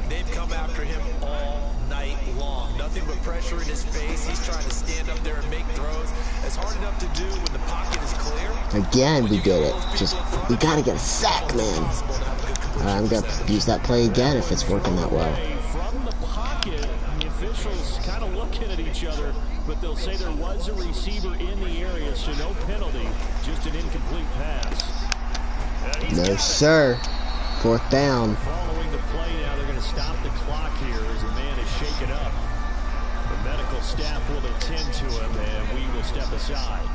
They've come after him all night long. Nothing but pressure in his face. He's trying to stand up there and make throws. It's hard enough to do when the pocket is clear. Again, we did it. Just, we gotta get a sack, man. I'm gonna use that play again if it's working that well. From the pocket, the officials kind of looking at each other, but they'll say there was a receiver in the area, so no penalty, just an incomplete pass. No, sir. 4th down. Following the play now, they're going to stop the clock here as the man is shaken up. The medical staff will attend to him, and we will step aside.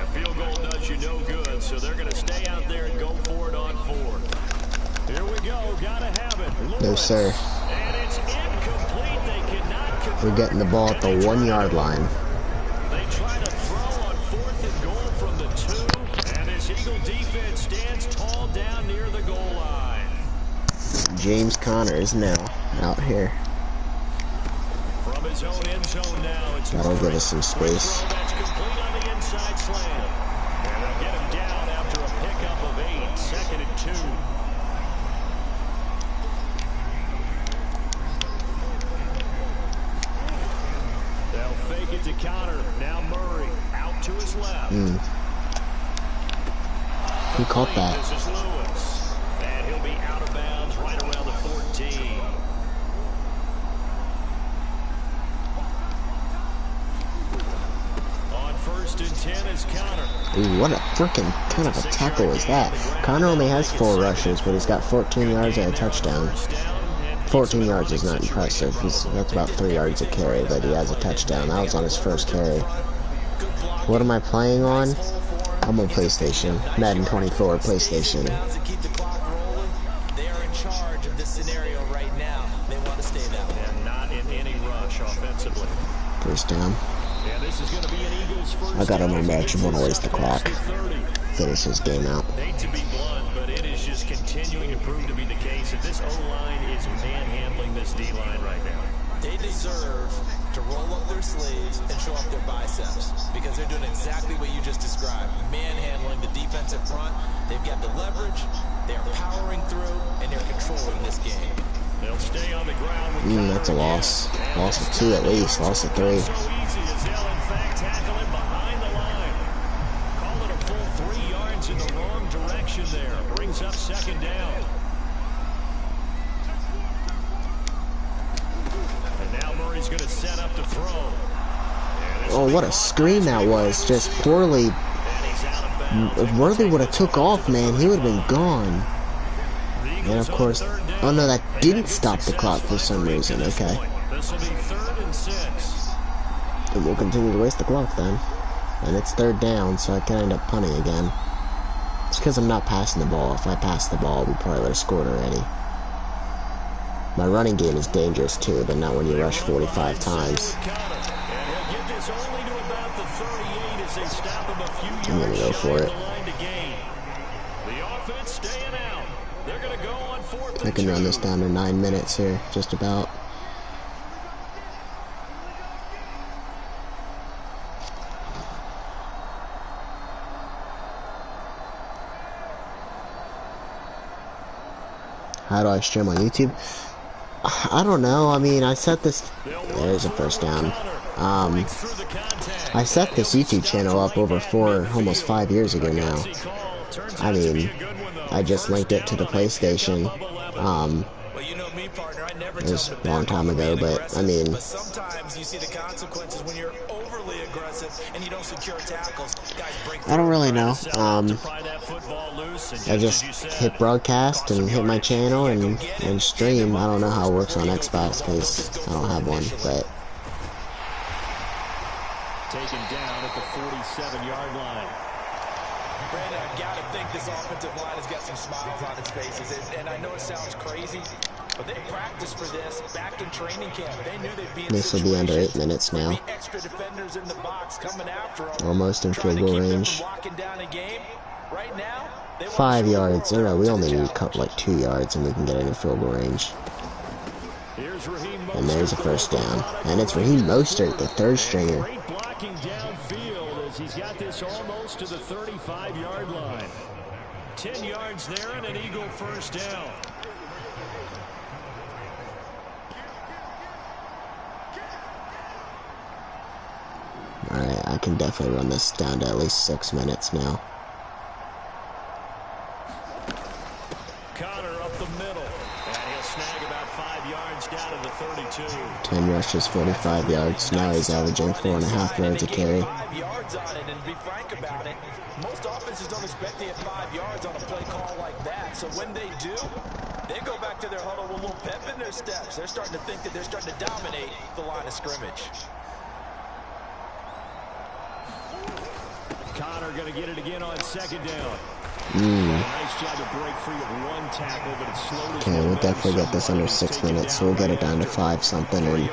A field goal does you no good, so they're going to stay out there and go for it on 4th. Here we go, gotta have it. Lawrence. No, sir. And it's incomplete. They cannot convert. We're getting the ball at the 1-yard line. They try to throw on 4th and goal from the 2, and this Eagle defense stands tall down near the goal line. James Conner is now out here. From his own end zone now, it's That'll give us some space. That's complete on the inside slant. And they'll get him down after a pickup of 8, 2nd and 2. They'll fake it to Conner. Now Murray out to his left. Who caught that? This is Lewis. And he'll be out of bounds right around the 14. On 1st and 10 is Conner. Ooh, what a freaking kind of a tackle is that? Conner only has 4 rushes, but he's got 14 yards and a touchdown. 14 yards is not impressive. That's about 3 yards a carry, but he has a touchdown. That was on his first carry. What am I playing on? I'm on PlayStation. Madden 24, PlayStation. Keep the clock rolling. They are in charge of this scenario right now. They want to stay that way. And not in any rush offensively. 1st down. And this is going to be an Eagles first I got on my down. match. I'm gonna waste the clock. 30. Finish this game out. Hate to be blunt, but it is just continuing to prove to be the case that this O-line is manhandling this D-line right now. They deserve to roll up their sleeves and show off their biceps because they're doing exactly what you just described. Manhandling the defensive front. They've got the leverage. They're powering through, and they're controlling this game. They'll stay on the ground with That's a loss. Loss of 2 at least. Loss of 3. so easy as they'll in fact tackle him behind the line. Call it a full 3 yards in the wrong direction there. Brings up 2nd down. And now Murray's going to set up to throw. Oh, what a screen that was. Just poorly. If Worthy would have took off, man, he would have been gone. And of course, oh no, that didn't stop the clock for some reason. Okay. This will be 3rd and 6. And we'll continue to waste the clock then. And it's 3rd down, so I can end up punting again. It's because I'm not passing the ball. If I passed the ball, we probably would have scored already. My running game is dangerous too, but not when you rush 45 times. I'm gonna go for it. I can run this down to 9 minutes here, just about. How do I stream on YouTube? I don't know. I mean, I set this... There's a first down. I set this YouTube channel up over almost 5 years ago now. I mean, I just linked it to the PlayStation. It was a long time ago, but I mean... Sometimes you see the consequences when you're overly aggressive and you don't secure tackles. I don't really know. I just hit broadcast and hit my channel and stream. I don't know how it works on Xbox because I don't have one, but... Taken down at the 47-yard line. Brandon, I gotta think this offensive line has got some smiles on its faces. And I know it sounds crazy, but they practiced for this back in training camp. They knew they'd be in This will be under 8 minutes now. Extra defenders in the box coming after them, almost in field goal range. Right now, 5 yards. Oh no, we only need like 2 yards and we can get into field goal range. And there's a first down. And it's Raheem Mostert, the third stringer. Great blocking downfield as he's got this almost to the 35-yard line. 10 yards there and an Eagle first down. Alright, I can definitely run this down to at least 6 minutes now. Connor up the middle. And he'll snag about 5 yards down to the 32. 10 rushes, 45 yards. Now he's averaging 4.5 yards a carry. 5 yards on it, and to be frank about it, most offenses don't expect to hit 5 yards on a play call like that. So when they do, they go back to their huddle with a little pep in their steps. They're starting to think that they're starting to dominate the line of scrimmage. Connor going to get it again on second down. Nice job to break free of one tackle, but it's slowly... Okay, we'll definitely get this under 6 minutes, so we'll get it down to 5 something, and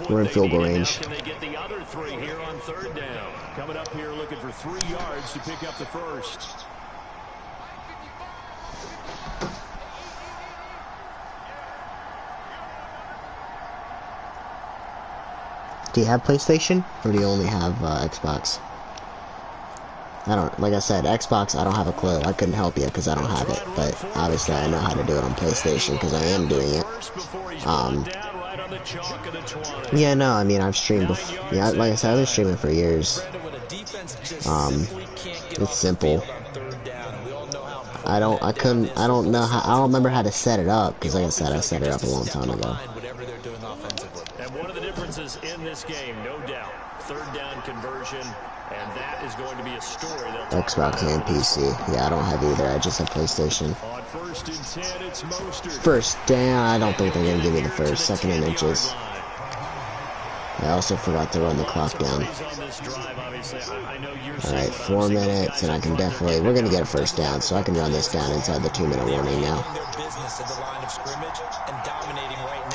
we're in field goal range. Can they get the other 3 here on third down? Coming up here looking for 3 yards to pick up the first. Do you have PlayStation, or do you only have Xbox? I don't, like I said, Xbox, I don't have a clue. I couldn't help you because I don't have it, but obviously I know how to do it on PlayStation because I am doing it. Yeah, no, I mean, I've streamed before. Yeah, like I said, I've been streaming for years. It's simple. I don't remember how to set it up because, like I said, I set it up a long time ago. And one of the differences in this game, no doubt, third down conversion, and that is going to be a story. Xbox and PC. Yeah, I don't have either. I just have PlayStation. On 1st and 10, it's Mostert. First down. I don't think they're going to give me the first. 2nd and inches. I also forgot to run the clock down. Alright, 4 minutes, and I can definitely... We're going to get a first down, so I can run this down inside the 2-minute warning now.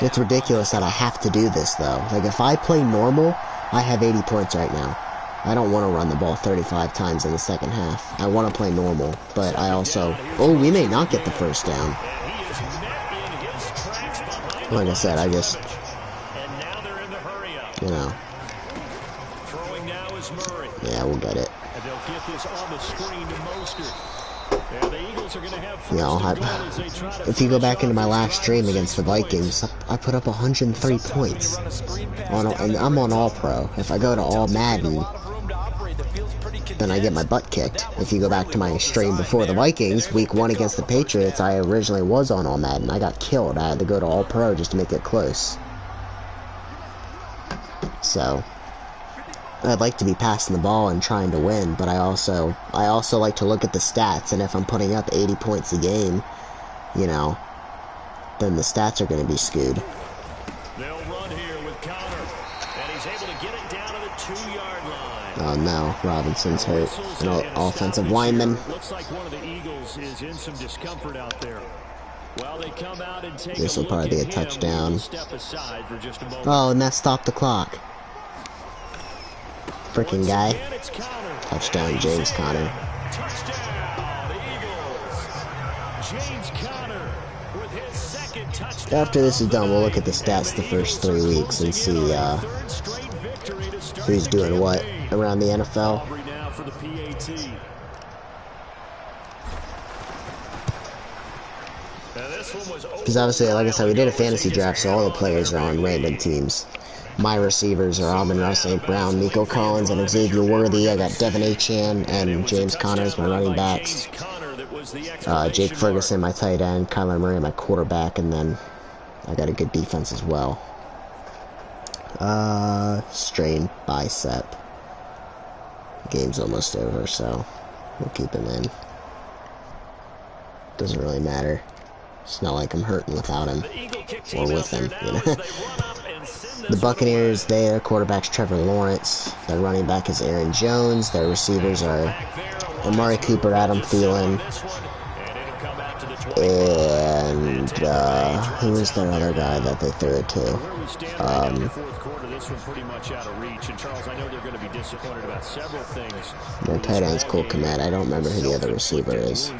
It's ridiculous that I have to do this, though. Like, if I play normal, I have 80 points right now. I don't want to run the ball 35 times in the second half. I want to play normal, but I also... Oh, we may not get the first down. Like I said, I just... You know. Yeah, we'll get it. Yeah, I'll have... If you go back into my last stream against the Vikings, I put up 103 points. And I'm on All-Pro. If I go to All Madden, then I get my butt kicked. If you go back to my stream before the Vikings, week 1 against the Patriots, I originally was on All Madden. I got killed. I had to go to All Pro just to make it close. So, I'd like to be passing the ball and trying to win, but I also like to look at the stats, and if I'm putting up 80 points a game, you know, then the stats are going to be skewed. They'll run here with Connor, and he's able to get it down to the 2-yard line. Oh no, Robinson's hurt. An offensive lineman. Looks like one of the Eagles is in some discomfort out there. Well, they come out and take this will probably be a touchdown. Step aside for just a moment. Oh, and that stopped the clock. Freaking guy. Touchdown, James Conner. Touchdown, the Eagles. James Conner with his second touchdown. After this is done, we'll look at the stats the first 3 weeks and see who's doing what around the NFL. Because obviously, like I said, we did a fantasy draft, so all the players are on random teams. My receivers are Amon-Ra St. Brown, Nico Collins, and Xavier Worthy. I got Devin Achane and James Conner as my running backs. Jake Ferguson, my tight end. Kyler Murray, my quarterback. And then I got a good defense as well. Strained bicep. Game's almost over, so we'll keep him in. Doesn't really matter. It's not like I'm hurting without him. Or with him, you know. The Buccaneers, their quarterback's Trevor Lawrence. Their running back is Aaron Jones. Their receivers are Amari Cooper, Adam Thielen, and who was their other guy that they threw it to? Their tight end's Cole Kmet. I don't remember who the other receiver is.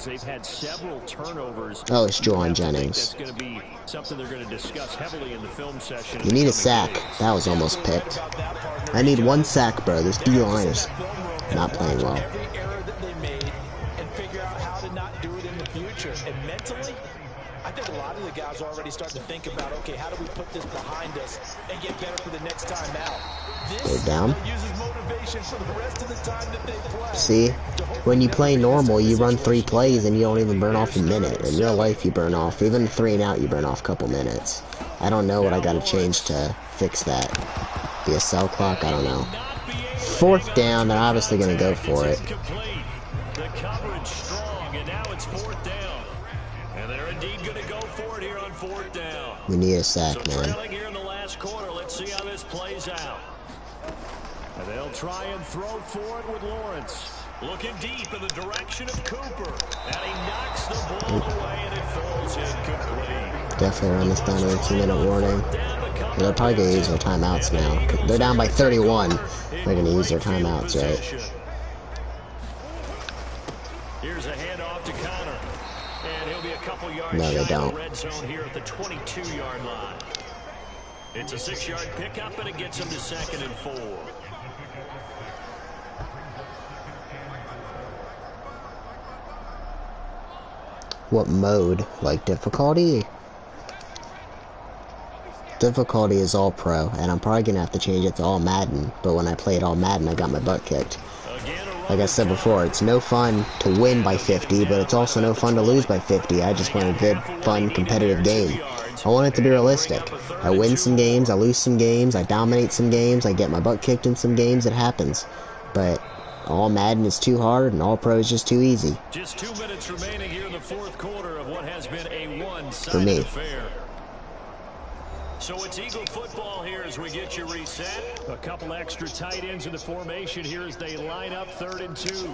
Oh, it's Juwan Jennings. You need a sack. That was almost picked. I need one sack, bro. This D-line is not playing well. And mentally, I think a lot of the guys are already starting to think about, okay, how do we put this behind us and get better for the next time out? This down. uses motivation for the rest of the time that they play. See, when you play normal, you run 3 plays and you don't even burn off a minute. In real life, you burn off, even 3 and out, you burn off a couple minutes. I don't know what I gotta change to fix that. Be a cell clock? I don't know. 4th down, they're obviously gonna go for it. The coverage strong, and now it's 4th down. And they're indeed going to go for it here on 4th down. We need a sack, man. Trailing here in the last quarter. Let's see how this plays out. And they'll try and throw for it with Lawrence. Looking deep in the direction of Cooper. And he knocks the ball away, and it falls incomplete. Definitely run this down to a 2-minute warning. They're probably going to use their timeouts now. They're down by 31. They're going to use their timeouts, right? Here's a handoff to Conner. And he'll be a couple yards No, they shy don't. of the red zone here at the 22-yard line. It's a 6-yard pickup, and it gets him to 2nd and 4. What mode? Like difficulty? Difficulty is all pro, and I'm probably going to have to change it to all Madden. But when I played all Madden, I got my butt kicked. Like I said before, it's no fun to win by 50, but it's also no fun to lose by 50. I just want a good, fun, competitive game. I want it to be realistic. I win some games, I lose some games, I dominate some games, I get my butt kicked in some games, it happens. But all Madden is too hard, and all pro is just too easy. Just 2 minutes remaining here in the 4th quarter of what has been a For me. one-sided affair. So it's Eagle football here as we get you reset. A couple extra tight ends in the formation here as they line up 3rd and 2.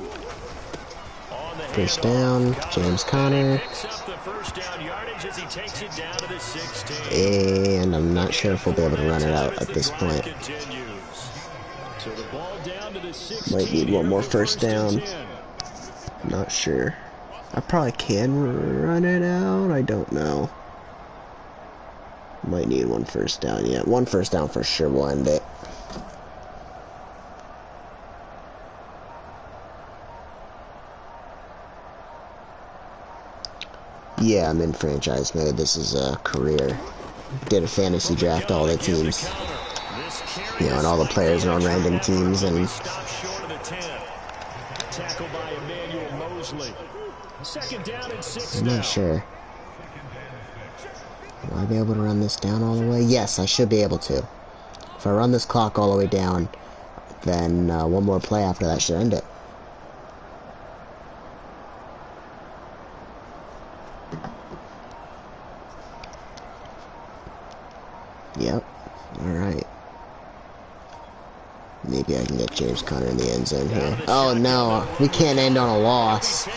On the First down, James Conner. Picks up the first down yardage as he takes it down to the 16. And I'm not sure if we'll be able to run it out at this point. So the ball down to the 16. Might need one more first down. Not sure. I probably can run it out. I don't know. Might need one first down. Yeah, one first down for sure will end it. Yeah, I'm in franchise mode. This is a career. Did a fantasy draft, all the teams. You know, and all the players are on random teams, and Tackled by Emmanuel Mosley. 2nd down and 6 I'm now. not sure. Will I be able to run this down all the way? Yes, I should be able to. If I run this clock all the way down, then one more play after that should end it. Yep. Alright. Maybe I can get James Conner in the end zone here. Oh no, we can't end on a loss.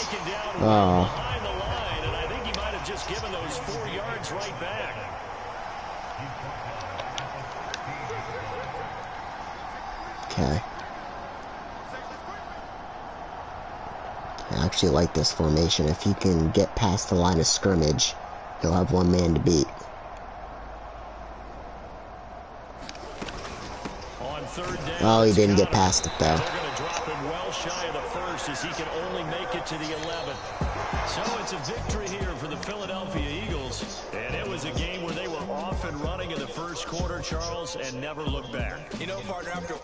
Oh. Behind the line, and I think he might have just given those 4 yards right back. Okay. I actually like this formation. If he can get past the line of scrimmage, he'll have one man to beat. On 3rd down, Oh, he didn't get past it though. they're going to drop him well shy of the 1st as he can only make it to the 11. So it's a victory here for the Philadelphia Eagles. was a game where they were off and running in the first quarter, Charles, and never looked back. You know, partner, after...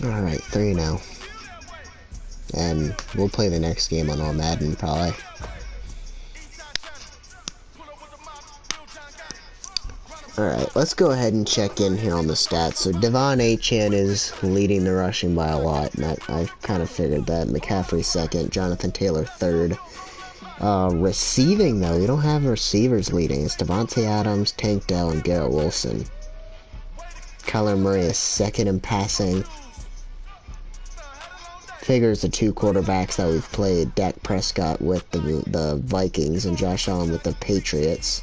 Alright, 3 now. And we'll play the next game on all Madden, probably. Alright, let's go ahead and check in here on the stats. So Devon Achane is leading the rushing by a lot, and I kind of figured that. McCaffrey second, Jonathan Taylor third. Receiving, though, we don't have receivers leading. It's Devontae Adams, Tank Dell, and Garrett Wilson. Kyler Murray is second in passing. Figures the 2 quarterbacks that we've played, Dak Prescott with the Vikings and Josh Allen with the Patriots.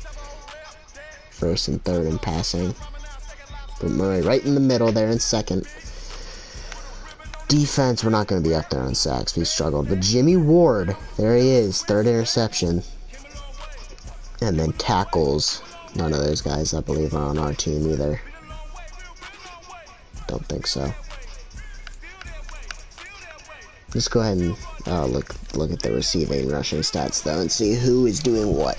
First and third in passing. But Murray right in the middle there in second. Defense, we're not going to be up there on sacks. We struggled. But Jimmy Ward, there he is, third interception. And then tackles. None of those guys, I believe, are on our team either. Don't think so. Let's go ahead and look at the receiving and rushing stats, though, and see who is doing what.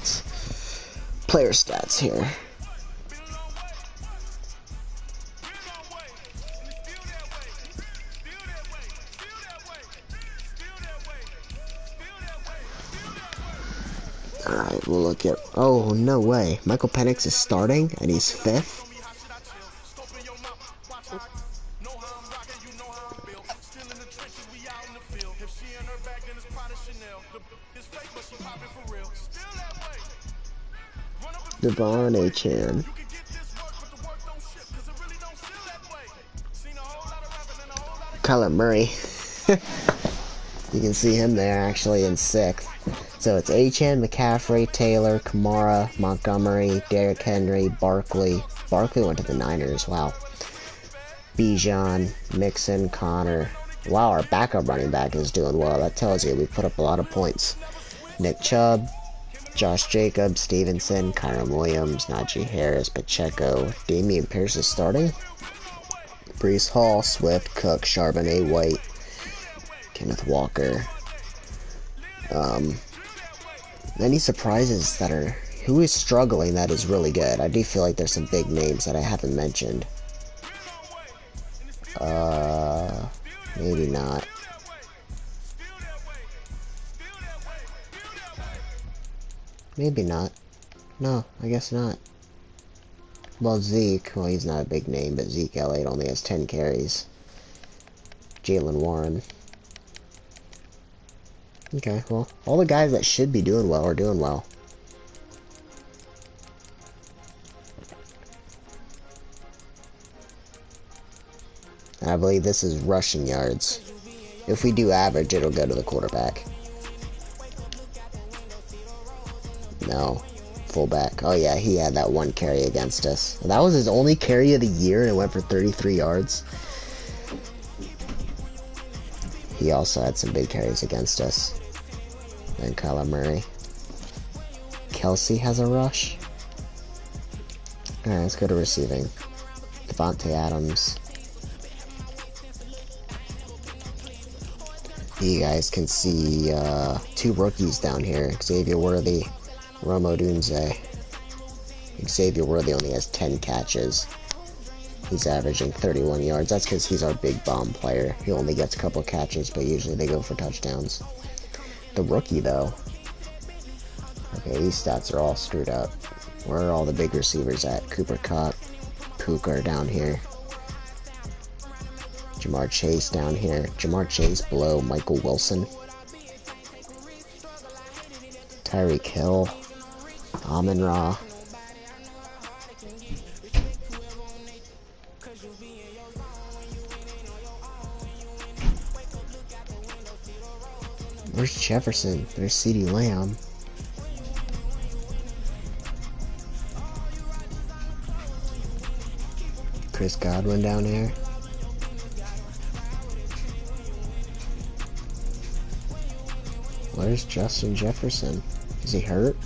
Player stats here. Alright, we'll look at... Oh, no way. Michael Penix is starting, and he's 5th? Devon Achane. Kyler Murray. You can see him there actually in 6th. So it's Achane, McCaffrey, Taylor, Kamara, Montgomery, Derrick Henry, Barkley. Barkley went to the Niners. Wow. Bijan, Mixon, Connor. Wow, our backup running back is doing well. That tells you we put up a lot of points. Nick Chubb, Josh Jacobs, Stevenson, Kyron Williams, Najee Harris, Pacheco, Damian Pierce is starting. Breece Hall, Swift, Cook, Charbonnet, White, Kenneth Walker. Any surprises that are... Who is struggling that is really good? I do feel like there's some big names that I haven't mentioned. Maybe not. Maybe not. No, I guess not. Well, Zeke, well, he's not a big name, but Zeke Elliott only has 10 carries. Jalen Warren. Okay, well, all the guys that should be doing well are doing well. And I believe this is rushing yards. If we do average, it'll go to the quarterback. No. Fullback. Oh yeah, he had that 1 carry against us. That was his only carry of the year, and it went for 33 yards. He also had some big carries against us. Then Kyler Murray. Kelsey has a rush. Alright, let's go to receiving. Devontae Adams. You guys can see 2 rookies down here. Xavier Worthy, Rome Odunze. Xavier Worthy only has 10 catches. He's averaging 31 yards. That's because he's our big bomb player. He only gets a couple catches, but usually they go for touchdowns. The rookie, though. Okay, these stats are all screwed up. Where are all the big receivers at? Cooper Kupp, Puka down here. Jamar Chase down here. Jamar Chase below Michael Wilson. Tyreek Hill. Amon-Ra. Where's Jefferson? There's CeeDee Lamb. Chris Godwin down here. Where's Justin Jefferson? Is he hurt?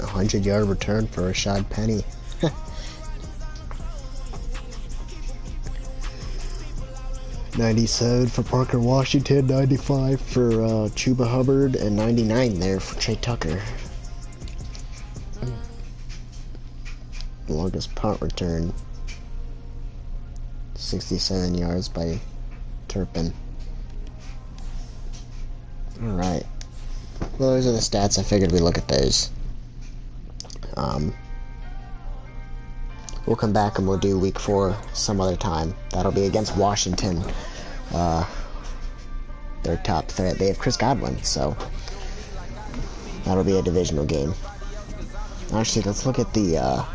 A 100-yard return for Rashad Penny. 97 for Parker Washington, 95 for Chuba Hubbard, and 99 there for Trey Tucker. Longest punt return. 67 yards by Turpin. Alright. Well, those are the stats. I figured we'd look at those. We'll come back and we'll do week 4 some other time. That'll be against Washington. Their top threat. They have Chris Godwin, so that'll be a divisional game. Actually, let's look at the, are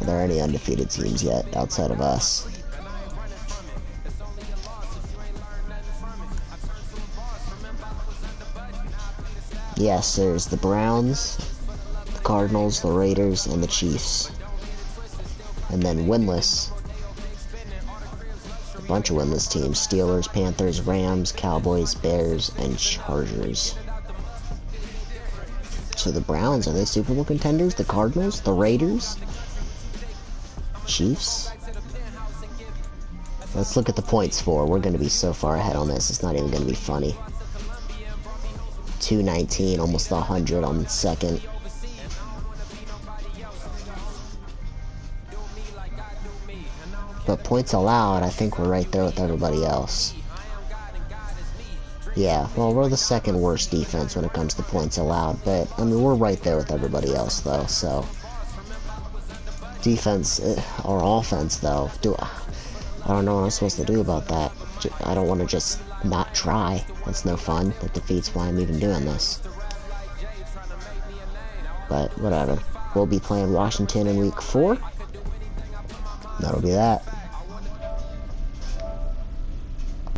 there any undefeated teams yet outside of us? Yes, there's the Browns, the Cardinals, the Raiders, and the Chiefs. And then winless, a bunch of winless teams: Steelers, Panthers, Rams, Cowboys, Bears, and Chargers. So the Browns, are they Super Bowl contenders? The Cardinals, the Raiders, Chiefs? Let's look at the points for. We're going to be so far ahead on this, it's not even going to be funny. 219, almost 100 on second. But points allowed, I think we're right there with everybody else. Yeah, well, we're the second worst defense when it comes to points allowed, but, I mean, we're right there with everybody else, though, so. Defense, or offense, though, I don't know what I'm supposed to do about that. I don't want to just not try. That's no fun. That defeats why I'm even doing this. But, whatever. We'll be playing Washington in week 4. That'll be that.